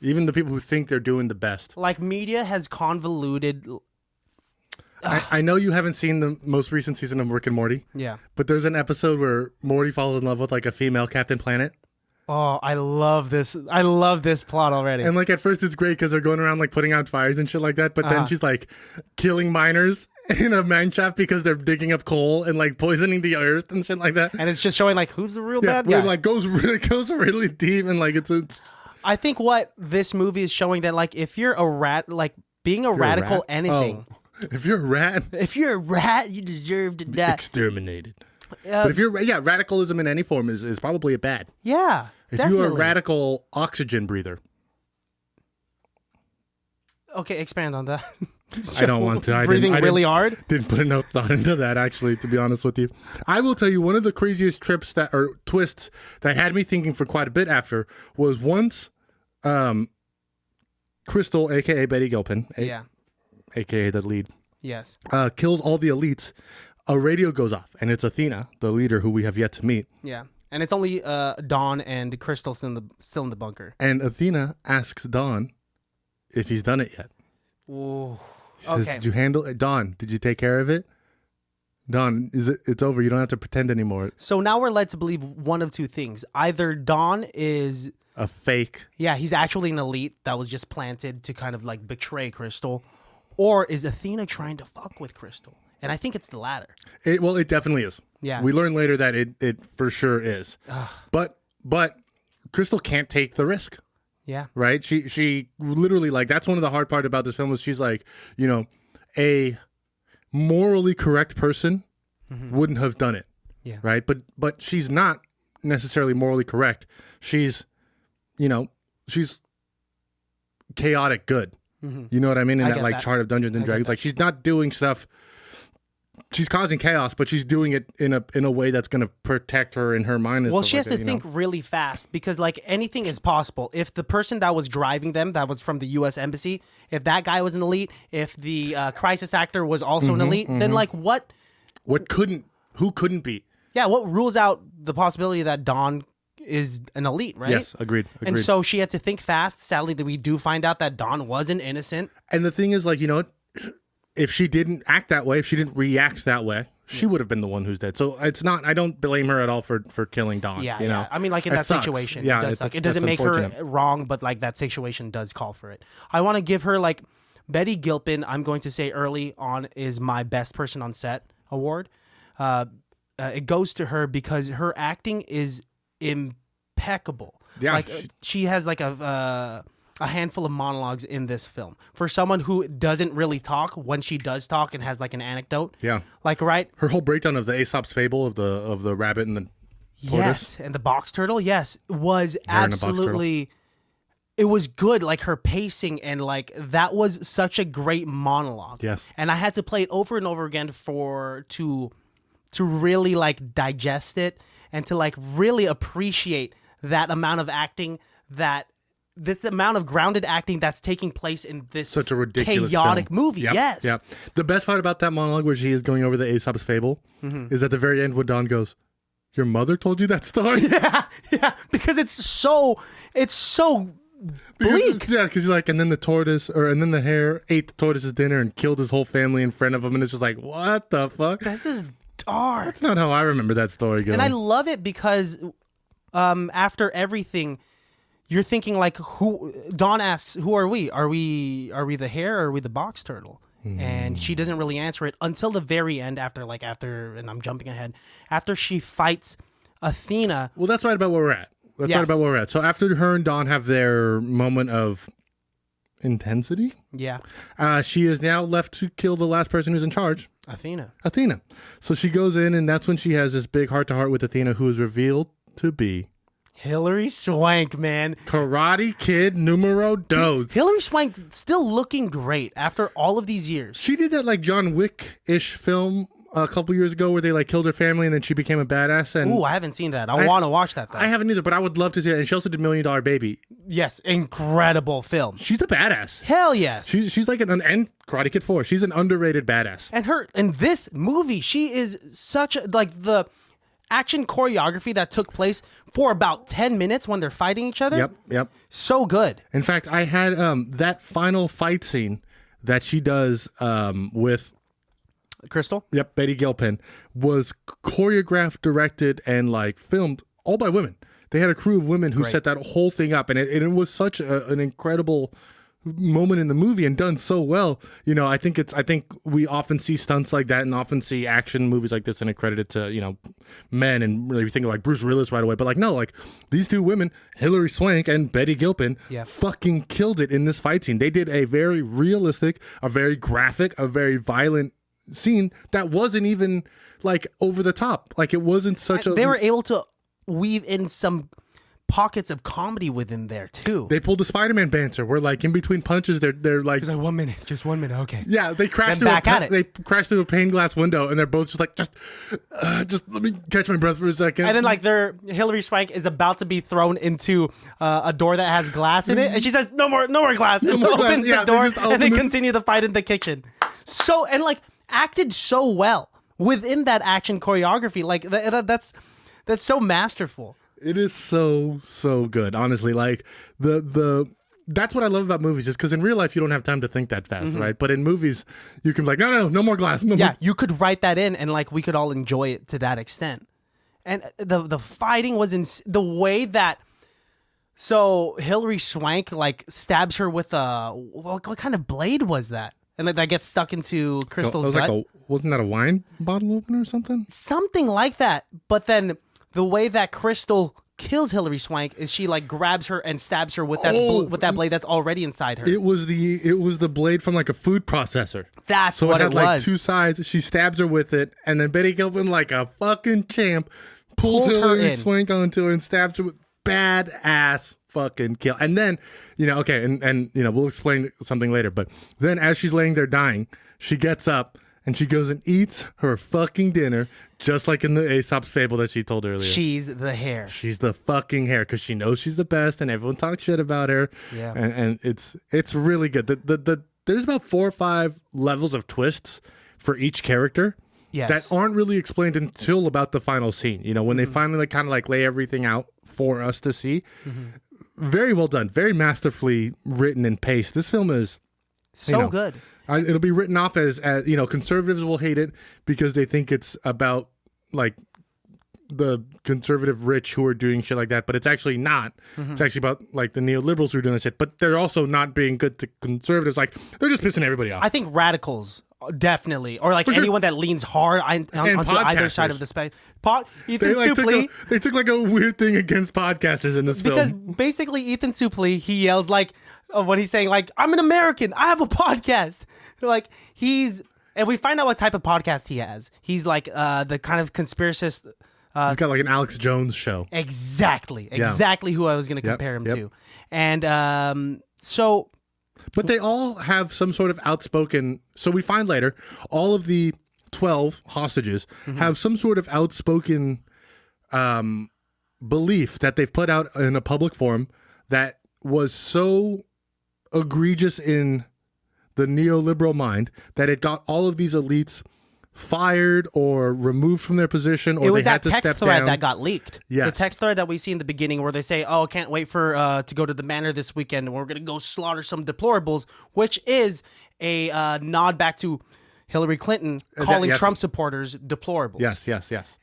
B: even the people who think they're doing the best,
A: like media has convoluted.
B: I know you haven't seen the most recent season of Rick and Morty.
A: Yeah.
B: But there's an episode where Morty falls in love with like a female Captain Planet.
A: Oh, I love this. I love this plot already.
B: And like at first it's great because they're going around like putting out fires and shit like that. But then she's like killing miners in a mine shaft because they're digging up coal and like poisoning the earth and shit like that.
A: And it's just showing like who's the real bad guy.
B: It like goes really deep and like it's
A: I think what this movie is showing that like if you're a rat, like being a radical anything.
B: Oh. If you're a rat, you deserve to die. Exterminated. But if you're, radicalism in any form is probably a bad.
A: Yeah,
B: if
A: definitely.
B: you're a radical oxygen breather.
A: Okay, expand on that.
B: I don't want to.
A: Breathing really hard?
B: Didn't put enough thought into that, actually, to be honest with you. I will tell you, one of the craziest twists that had me thinking for quite a bit after was once Crystal, a.k.a. Betty Gilpin, a.k.a. the lead, kills all the elites, a radio goes off, and it's Athena, the leader who we have yet to meet.
A: Yeah, and it's only Dawn and Crystal still in the bunker.
B: And Athena asks Dawn if he's done it yet.
A: Ooh.
B: She says, did you handle it? Dawn, did you take care of it? Dawn, it's over. You don't have to pretend anymore.
A: So now we're led to believe one of two things. Either Dawn is
B: a fake.
A: Yeah, he's actually an elite that was just planted to kind of like betray Crystal. Or is Athena trying to fuck with Crystal? And I think it's the latter.
B: It definitely is.
A: Yeah.
B: We learn later that it for sure is. But Crystal can't take the risk.
A: Yeah.
B: Right? She literally, like, that's one of the hard part about this film was she's like, a morally correct person wouldn't have done it.
A: Yeah.
B: Right? But she's not necessarily morally correct. She's chaotic good. You know what I mean? In that chart of Dungeons and Dragons. Like, she's not doing stuff. She's causing chaos, but she's doing it in a way that's going to protect her in her mind.
A: Well, she has to think really fast because, like, anything is possible. If the person that was driving them, that was from the U.S. Embassy, if that guy was an elite, if the crisis actor was also an elite, then, like, what?
B: Who couldn't be?
A: Yeah, what rules out the possibility that Dawn is an elite, right?
B: Yes, agreed.
A: And so she had to think fast. Sadly, that we do find out that Dawn wasn't innocent.
B: And the thing is, like, if she didn't act that way, if she didn't react that way, she would have been the one who's dead. So it's not. I don't blame her at all for killing Dawn.
A: Yeah,
B: you know?
A: I mean, like in that situation, it does suck. It doesn't make her wrong, but like that situation does call for it. I want to give her like Betty Gilpin. I'm going to say early on is my best person on set award. It goes to her because her acting is impeccable.
B: Yeah,
A: like she has like a handful of monologues in this film. For someone who doesn't really talk, when she does talk and has like an anecdote.
B: Yeah.
A: Like, right?
B: Her whole breakdown of the Aesop's fable of the rabbit and the tortoise.
A: Yes, and the box turtle, yes, was absolutely... It was good, like her pacing, and like that was such a great monologue.
B: Yes.
A: And I had to play it over and over again to really like digest it and to like really appreciate that amount of acting, this amount of grounded acting that's taking place in this
B: such a ridiculous
A: chaotic
B: film.
A: movie.
B: Yep,
A: yes.
B: Yeah. The best part about that monologue where she is going over the Aesop's fable is at the very end when Dawn goes, "Your mother told you that story?"
A: Yeah, because it's so bleak.
B: Because he's like, and then the hare ate the tortoise's dinner and killed his whole family in front of him, and it's just like, what the fuck?
A: This is dark.
B: That's not how I remember that story going.
A: And I love it because after everything, you're thinking like, Dawn asks, who are we? Are we the hare or are we the box turtle? And she doesn't really answer it until the very end after, and I'm jumping ahead, after she fights Athena.
B: Well, that's right about where we're at. Right about where we're at. So after her and Dawn have their moment of intensity, she is now left to kill the last person who's in charge, Athena. So she goes in, and that's when she has this big heart-to-heart with Athena, who is revealed to be
A: Hilary Swank, man.
B: Karate Kid numero dos.
A: Hilary Swank still looking great after all of these years.
B: She did that like John Wick-ish film a couple years ago where they like killed her family and then she became a badass. And
A: I haven't seen that. I want to watch that though. I
B: haven't either, but I would love to see it. And she also did $1 Million Baby.
A: Yes, incredible film.
B: She's a badass.
A: Hell yes.
B: She's like and Karate Kid 4. She's an underrated badass.
A: And her in this movie, she is such like the action choreography that took place for about 10 minutes when they're fighting each other.
B: Yep.
A: So good.
B: In fact, I had that final fight scene that she does with
A: Crystal?
B: Yep, Betty Gilpin was choreographed, directed, and like filmed all by women. They had a crew of women who set that whole thing up, and it was such an incredible moment in the movie and done so well. You know, I think we often see stunts like that and often see action movies like this and accredit it to, men, and really think of like Bruce Willis right away. But like, no, like these two women, Hilary Swank and Betty Gilpin, fucking killed it in this fight scene. They did a very realistic, a very graphic, a very violent scene that wasn't even like over the top. Like it wasn't such
A: They were able to weave in some pockets of comedy within there too.
B: They pulled the Spider-Man banter where like in between punches they're like,
A: it's like 1 minute, just 1 minute, okay.
B: Yeah, they crashed they crashed through a pane glass window and they're both just like just let me catch my breath for a second.
A: And then like Hilary Swank is about to be thrown into a door that has glass in it, and she says no more glass, and opens the door, and they continue the fight in the kitchen. So and like acted so well within that action choreography, like that's so masterful.
B: It is so good, honestly. Like that's what I love about movies, is because in real life you don't have time to think that fast, right? But in movies you can be like, no more glass. No more.
A: You could write that in, and like we could all enjoy it to that extent. And the fighting was in the way that. So Hilary Swank like stabs her with what kind of blade was that? And that gets stuck into Crystal's gut.
B: Wasn't that a wine bottle opener or something?
A: Something like that. But then the way that Crystal kills Hilary Swank is she like grabs her and stabs her with that blade that's already inside her.
B: It was the blade from like a food processor.
A: That's what it was. So
B: it had like two sides. She stabs her with it, and then Betty Gilpin, like a fucking champ, pulls Hilary Swank onto her and stabs her with badass fucking kill. And then, and we'll explain something later, but then as she's laying there dying, she gets up and she goes and eats her fucking dinner, just like in the Aesop's fable that she told earlier.
A: She's the hare.
B: She's the fucking hare, because she knows she's the best and everyone talks shit about her.
A: Yeah.
B: And it's really good. There's about 4 or 5 levels of twists for each character.
A: Yes.
B: That aren't really explained until about the final scene. When they finally kind of lay everything out for us to see. Very well done. Very masterfully written and paced. This film is
A: so good.
B: It'll be written off as conservatives will hate it because they think it's about like the conservative rich who are doing shit like that, but it's actually not. It's actually about like the neoliberals who are doing that shit, but they're also not being good to conservatives. Like they're just pissing everybody off.
A: I think radicals definitely, or like anyone that leans hard onto either side of the spectrum. Ethan Suplee.
B: They took like a weird thing against podcasters in this film.
A: Because basically Ethan Suplee, he yells like when he's saying like, I'm an American, I have a podcast. Like and we find out what type of podcast he has. He's like the kind of conspiracist.
B: He's got like an Alex Jones show.
A: Exactly who I was going to compare him to. And so...
B: But they all have some sort of outspoken... So we find later, all of the 12 hostages have some sort of outspoken belief that they've put out in a public forum that was so egregious in the neoliberal mind that it got all of these elites fired or removed from their position, or
A: it was
B: they had
A: that
B: to
A: text
B: step
A: thread
B: down.
A: that got leaked.
B: Yes.
A: The text thread that we see in the beginning where they say, "Oh, can't wait for to go to the manor this weekend. And we're gonna go slaughter some deplorables," which is a nod back to Hillary Clinton calling Trump supporters deplorables.
B: Yes.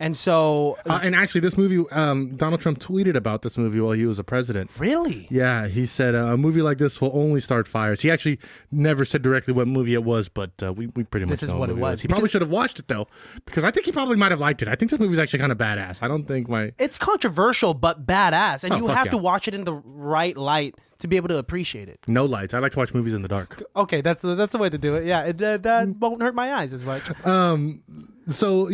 A: And so,
B: and actually, this movie, Donald Trump tweeted about this movie while he was a president.
A: Really?
B: Yeah, he said a movie like this will only start fires. He actually never said directly what movie it was, but we pretty much know what it was. He probably should have watched it though, because I think he probably might have liked it. I think this movie's actually kind of badass. I don't think it's
A: controversial but badass, and you have to watch it in the right light to be able to appreciate it.
B: No lights. I like to watch movies in the dark.
A: Okay, that's the way to do it. Yeah, that won't hurt my eyes as much.
B: So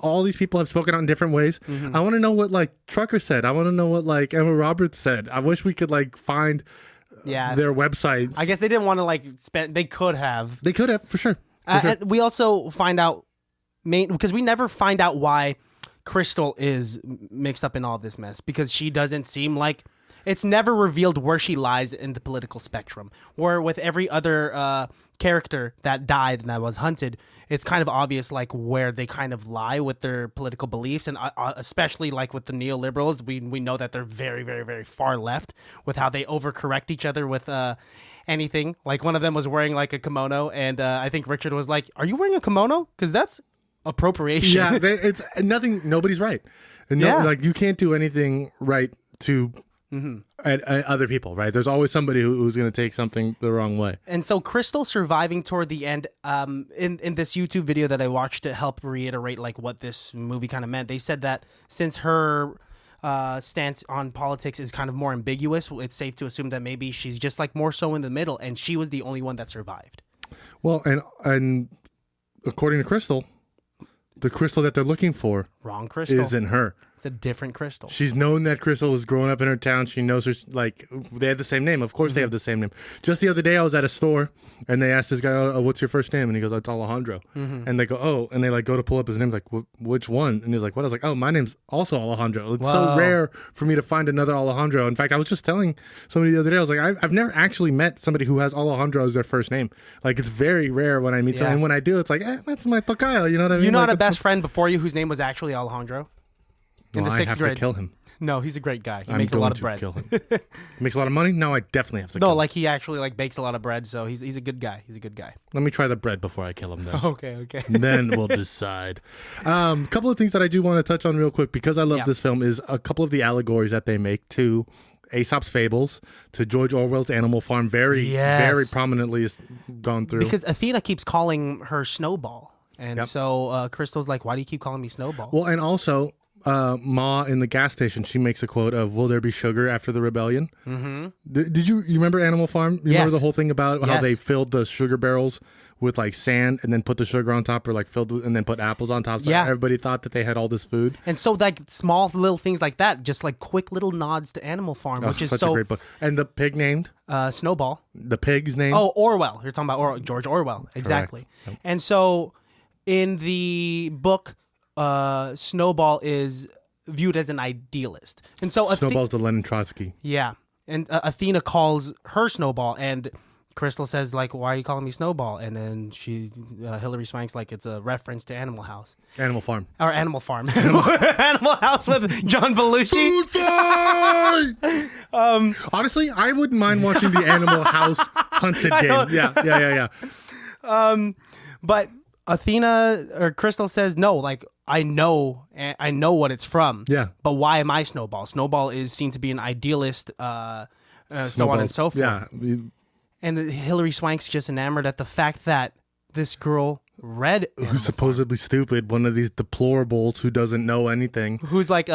B: all these people have spoken out in different ways. I want to know what like Trucker said. I want to know what like Emma Roberts said. I wish we could like find their websites.
A: I guess they didn't want to like spend. They could have.
B: They could have for sure.
A: And we also find out because we never find out why Crystal is mixed up in all of this mess, because she doesn't seem like. It's never revealed where she lies in the political spectrum. Where with every other character that died and that was hunted, it's kind of obvious like where they kind of lie with their political beliefs, and especially like with the neoliberals, we know that they're very, very, very far left with how they overcorrect each other with anything. Like one of them was wearing like a kimono, and I think Richard was like, "Are you wearing a kimono? Because that's appropriation."
B: Yeah, it's nothing. Nobody's right. Like you can't do anything right to. At other people, right? There's always somebody who's going to take something the wrong way.
A: And so Crystal surviving toward the end, in this YouTube video that I watched to help reiterate like what this movie kind of meant, they said that since her stance on politics is kind of more ambiguous, it's safe to assume that maybe she's just like more so in the middle, and she was the only one that survived.
B: Well, and according to Crystal, the Crystal that they're looking for
A: wrong Crystal
B: isn't her.
A: It's a different Crystal.
B: She's known that Crystal was growing up in her town. She knows her, like, they have the same name. Of course they have the same name. Just the other day I was at a store and they asked this guy, "Oh, what's your first name?" And he goes, "It's Alejandro." And they go, "Oh," and they like go to pull up his name, like, "Which one?" And he's like, "What?" I was like, "Oh, my name's also Alejandro." It's so rare for me to find another Alejandro. In fact, I was just telling somebody the other day, I was like, I've never actually met somebody who has Alejandro as their first name. Like, it's very rare when I meet someone. And when I do, it's like, that's my tocayo. You know what I mean?
A: You know,
B: like,
A: had a best friend before you whose name was actually Alejandro? In the 6th grade.
B: To kill him.
A: No, he's a great guy. He makes a lot of bread.
B: Kill him. He makes a lot of money? No, I definitely have to kill him.
A: No, like he actually like bakes a lot of bread, so he's a good guy. He's a good guy.
B: Let me try the bread before I kill him then.
A: Okay.
B: Then we'll decide. Couple of things that I do want to touch on real quick because I love this film is a couple of the allegories that they make to Aesop's Fables, to George Orwell's Animal Farm, very prominently is gone through.
A: Because Athena keeps calling her Snowball. And so Crystal's like, "Why do you keep calling me Snowball?"
B: Well, and also Ma in the gas station, she makes a quote of, "Will there be sugar after the rebellion?" Did you remember Animal Farm? You remember the whole thing about how they filled the sugar barrels with like sand and then put the sugar on top, or like and then put apples on top, so everybody thought that they had all this food.
A: And so like small little things like that, just like quick little nods to Animal Farm, which is
B: such a great book. And the pig named
A: Snowball.
B: The pig's name?
A: Oh, Orwell. You're talking about George Orwell. Exactly. Yep. And so in the book, Snowball is viewed as an idealist, and so
B: Snowball's the Lenin Trotsky.
A: Yeah, and Athena calls her Snowball, and Crystal says like, "Why are you calling me Snowball?" And then Hillary Swank's like, "It's a reference to Animal House,
B: Animal Farm,
A: or Animal Farm, Animal House with John Belushi."
B: Food fight! Honestly, I wouldn't mind watching the Animal House Hunted game. Yeah.
A: But Athena or Crystal says no. Like I know what it's from.
B: Yeah.
A: But why am I Snowball? Snowball is seen to be an idealist. So on and so forth.
B: Yeah.
A: And Hilary Swank's just enamored at the fact that this girl read
B: who's supposedly stupid, one of these deplorables who doesn't know anything.
A: Who's like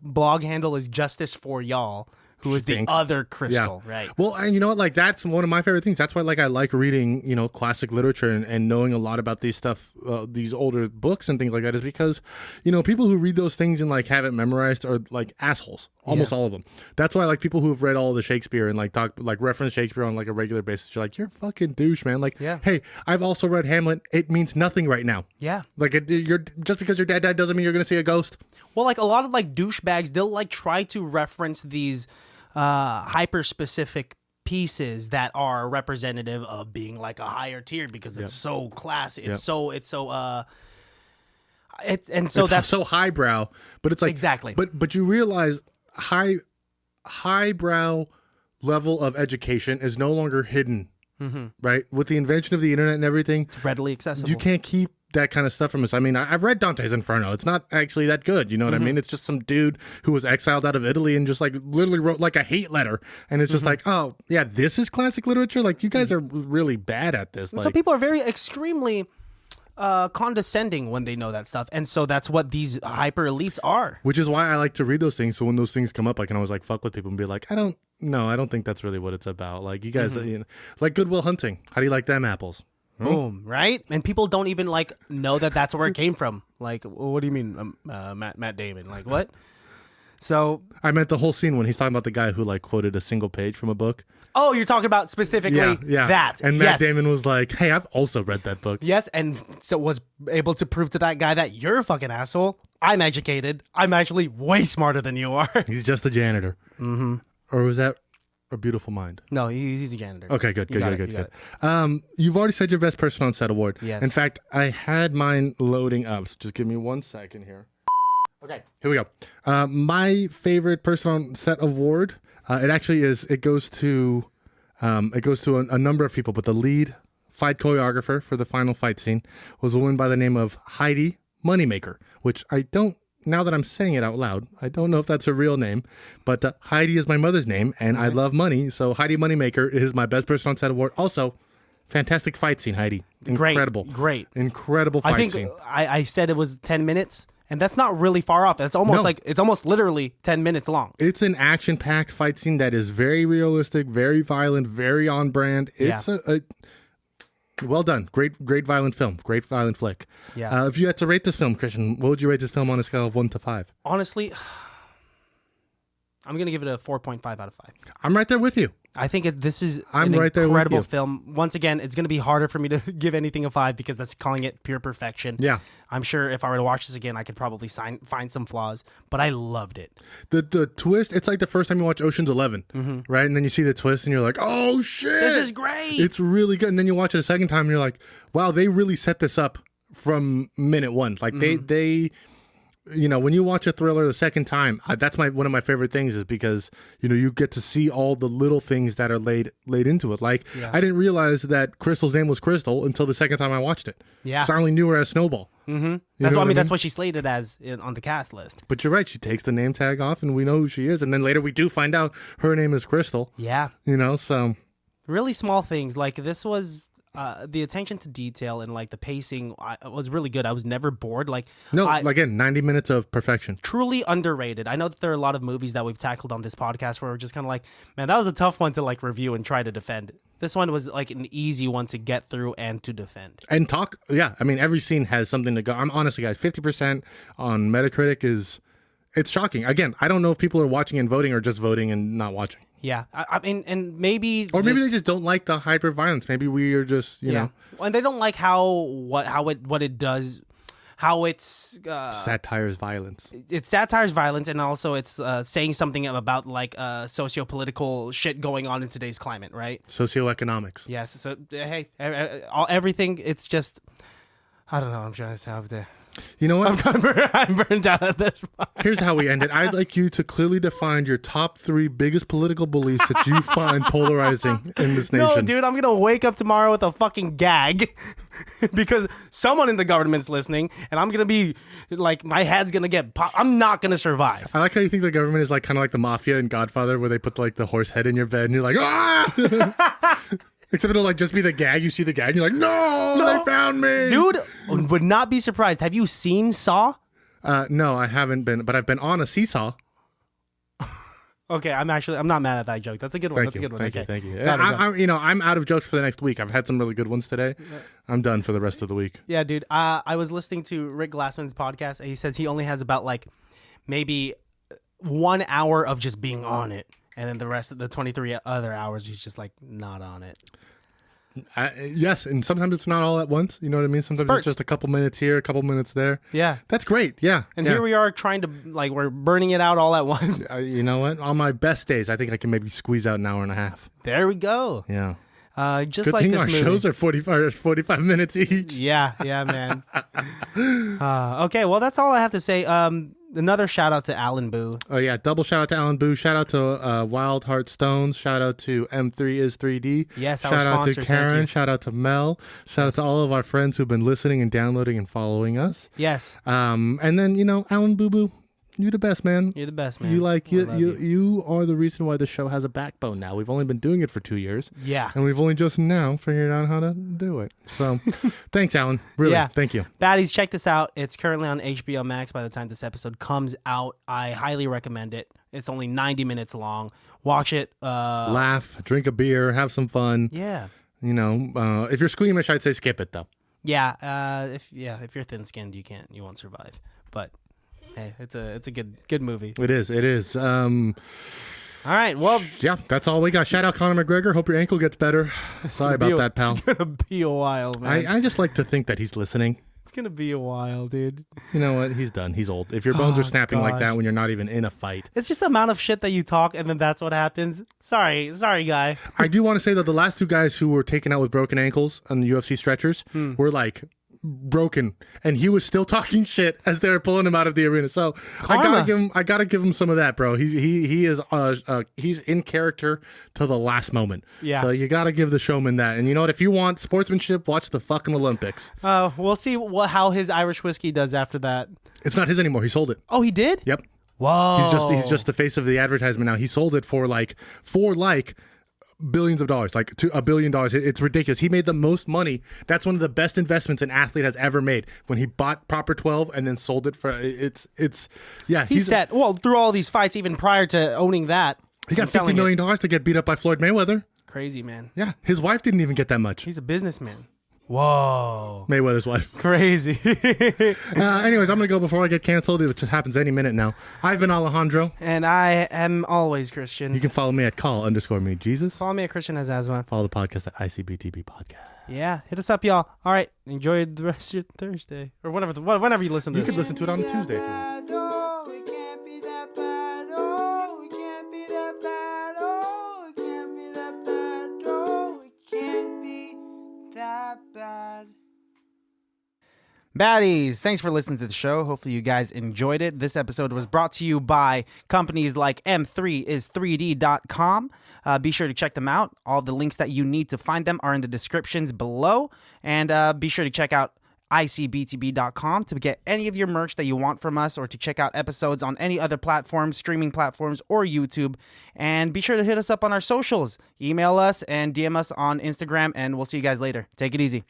A: blog handle is Justice for Y'all. Who is the other Crystal, right?
B: Well, and you know what? Like, that's one of my favorite things. That's why, like, I like reading, you know, classic literature and knowing a lot about these stuff, these older books and things like that is because, you know, people who read those things and, like, have it memorized are, like, assholes. Almost all of them. That's why, like, people who have read all of the Shakespeare and, like, reference Shakespeare on, like, a regular basis, you're like, you're a fucking douche, man. Like, hey, I've also read Hamlet. It means nothing right now.
A: Yeah.
B: Like, you're just because your dad died doesn't mean you're going to see a ghost.
A: Well, like, a lot of, like, douchebags, they'll, like, try to reference these hyper-specific pieces that are representative of being like a higher tier because it's so classy. It's so that's so
B: highbrow, but it's like
A: exactly.
B: But you realize highbrow level of education is no longer hidden, right? With the invention of the internet and everything,
A: it's readily accessible.
B: You can't keep that kind of stuff from us. I mean, I've read Dante's Inferno. It's not actually that good. You know what I mean? It's just some dude who was exiled out of Italy and just like literally wrote like a hate letter. And it's just like, oh yeah, this is classic literature. Like you guys are really bad at this. Like,
A: so people are very extremely condescending when they know that stuff. And so that's what these hyper elites are.
B: Which is why I like to read those things. So when those things come up, I can always like fuck with people and be like, I don't think that's really what it's about. Like you guys, you know, like Good Will Hunting. How do you like them apples?
A: Boom, right? And people don't even like know that that's where it came from. Like, what do you mean, Matt Damon? Like, what? So
B: I meant the whole scene when he's talking about the guy who like quoted a single page from a book.
A: Oh, you're talking about specifically that.
B: And Matt Damon was like, hey, I've also read that book.
A: Yes, and so was able to prove to that guy that you're a fucking asshole. I'm educated. I'm actually way smarter than you are.
B: He's just a janitor.
A: Mm-hmm.
B: Or was that A Beautiful Mind?
A: No, he's a janitor.
B: Okay, good. You've already said your best person on set award.
A: Yes.
B: In fact, I had mine loading up. So just give me 1 second here. Okay, here we go. My favorite person on set award. It goes to a number of people, but the lead fight choreographer for the final fight scene was a woman by the name of Heidi Moneymaker, which I don't. Now that I'm saying it out loud, I don't know if that's her real name, but Heidi is my mother's name, and nice. I love money, so Heidi Moneymaker is my best person on set award. Also, fantastic fight scene, Heidi. Incredible.
A: Great.
B: Incredible fight scene.
A: I said it was 10 minutes, and that's not really far off. It's almost it's almost literally 10 minutes long.
B: It's an action-packed fight scene that is very realistic, very violent, very on brand. It's well done. Great violent film. Great violent flick.
A: Yeah.
B: If you had to rate this film, Christian, what would you rate this film on a scale of 1 to 5?
A: Honestly, I'm going to give it a 4.5 out of 5.
B: I'm right there with you.
A: I think this is
B: an
A: incredible film. Once again, it's going to be harder for me to give anything a 5 because that's calling it pure perfection.
B: Yeah.
A: I'm sure if I were to watch this again, I could probably find some flaws, but I loved it.
B: The twist, it's like the first time you watch Ocean's 11, right? And then you see the twist and you're like, oh shit.
A: This is great.
B: It's really good. And then you watch it a second time and you're like, wow, they really set this up from minute one. Like they you know, when you watch a thriller the second time, that's one of my favorite things is because, you know, you get to see all the little things that are laid into it. Like, I didn't realize that Crystal's name was Crystal until the second time I watched it.
A: Yeah.
B: So I only knew her as Snowball.
A: Mm-hmm. That's what I mean. That's what she's slated as on the cast list.
B: But you're right. She takes the name tag off and we know who she is. And then later we do find out her name is Crystal.
A: Yeah.
B: You know, so.
A: Really small things. Like, this was... the attention to detail and like the pacing was really good. I was never bored. Like
B: again, 90 minutes of perfection.
A: Truly underrated. I know that there are a lot of movies that we've tackled on this podcast where we're just kind of like, man, that was a tough one to like review and try to defend. This one was like an easy one to get through and to defend.
B: And talk, yeah. I mean, every scene has something to go. I'm honestly, guys, 50% on Metacritic it's shocking. Again, I don't know if people are watching and voting or just voting and not watching.
A: Yeah, I mean, and maybe...
B: Or maybe they just don't like the hyper-violence. Maybe we are just, you know...
A: And they don't like what it does, how it's...
B: satires violence.
A: It satires violence, and also it's saying something about, like, socio-political shit going on in today's climate, right?
B: Socioeconomics.
A: Yes, so, hey, everything, it's just... I don't know what I'm trying to say over there.
B: You know what?
A: I'm burned out at this point.
B: Here's how we end it. I'd like you to clearly define your top 3 biggest political beliefs that you find polarizing in this nation.
A: No, dude, I'm going to wake up tomorrow with a fucking gag because someone in the government's listening, and I'm going to be like, my head's going to get popped. I'm not going to survive.
B: I like how you think the government is like kind of like the mafia in Godfather, where they put like the horse head in your bed and you're like, ah! Except it'll like just be the gag. You see the gag and you're like, no, they found me.
A: Dude, would not be surprised. Have you seen Saw?
B: No, I haven't been, but I've been on a seesaw.
A: Okay, I'm not mad at that joke. That's a good one.
B: Thank you. Thank you.
A: Go.
B: I'm out of jokes for the next week. I've had some really good ones today. I'm done for the rest of the week.
A: Yeah, dude. I was listening to Rick Glassman's podcast, and he says he only has about like maybe 1 hour of just being on it. And then the rest of the 23 other hours, he's just like not on it.
B: Yes, and sometimes it's not all at once. You know what I mean? Sometimes
A: Spurts.
B: it's just a couple minutes here, a couple minutes there.
A: Yeah.
B: That's great. Yeah.
A: And here we are trying to, like, we're burning it out all at once.
B: You know what? On my best days, I think I can maybe squeeze out an hour and a half.
A: There we go.
B: Yeah.
A: Just
B: Good
A: like
B: thing
A: this
B: our
A: movie.
B: shows are 45 minutes each.
A: Yeah, man. Okay, well, that's all I have to say. Another shout out to Alan Boo.
B: Oh, yeah. Double shout out to Alan Boo. Shout out to Wild Heart Stones. Shout out to M3 is 3D.
A: Yes, our
B: shout out
A: sponsors.
B: to Karen.
A: Thank you.
B: Shout out to Mel. Shout out to all of our friends who've been listening and downloading and following us.
A: Yes.
B: And then, Alan Boo Boo. You're the best, man.
A: You're the best, man.
B: You are the reason why the show has a backbone now. We've only been doing it for 2 years.
A: Yeah.
B: And we've only just now figured out how to do it. So thanks, Alan. Really.
A: Yeah.
B: Thank you.
A: Baddies, check this out. It's currently on HBO Max by the time this episode comes out. I highly recommend it. It's only 90 minutes long. Watch it.
B: Laugh, drink a beer, have some fun.
A: Yeah.
B: If you're squeamish, I'd say skip it though.
A: Yeah. If you're thin-skinned, you won't survive. But hey, it's a good movie.
B: It is.
A: All right, well,
B: yeah, that's all we got. Shout out Conor McGregor. Hope your ankle gets better. Sorry about that, pal.
A: It's gonna be a while, man.
B: I just like to think that he's listening.
A: It's gonna be a while, dude.
B: You know what? He's done. He's old. If your bones are snapping like that when you're not even in a fight,
A: it's just the amount of shit that you talk, and then that's what happens. Sorry, guy.
B: I do want to say that the last 2 guys who were taken out with broken ankles on the UFC stretchers were like broken, and he was still talking shit as they were pulling him out of the arena. So
A: Karma.
B: I gotta give him some of that, bro. He's in character to the last moment.
A: Yeah.
B: So you gotta give the showman that. And you know what? If you want sportsmanship, watch the fucking Olympics.
A: We'll see how his Irish whiskey does after that.
B: It's not his anymore. He sold it.
A: Oh, he did?
B: Yep.
A: Whoa.
B: He's just the face of the advertisement now. He sold it for billions of dollars, like to $1 billion. It's ridiculous. He made the most money. That's one of the best investments an athlete has ever made, when he bought Proper 12 and then sold it for
A: He's set. Well, through all these fights, even prior to owning that,
B: he got $50 million to get beat up by Floyd Mayweather.
A: Crazy, man.
B: Yeah, his wife didn't even get that much.
A: He's a businessman. Whoa.
B: Mayweather's wife.
A: Crazy.
B: Anyways, I'm going to go before I get canceled, which happens any minute now. I've been Alejandro.
A: And I am always Christian.
B: You can follow me at call_me Jesus.
A: Follow me at Christian Has Asthma.
B: Follow the podcast at ICBTB podcast.
A: Yeah, hit us up, y'all. All right, enjoy the rest of your Thursday. Or whenever you listen to
B: this. You
A: can
B: listen to it on a Tuesday if you want.
A: Baddies, thanks for listening to the show. Hopefully you guys enjoyed it. This episode was brought to you by companies like M3is3D.com. Be sure to check them out. All the links that you need to find them are in the descriptions below. And be sure to check out ICBTB.com to get any of your merch that you want from us, or to check out episodes on any other platforms, streaming platforms, or YouTube. And be sure to hit us up on our socials. Email us and DM us on Instagram, and we'll see you guys later. Take it easy.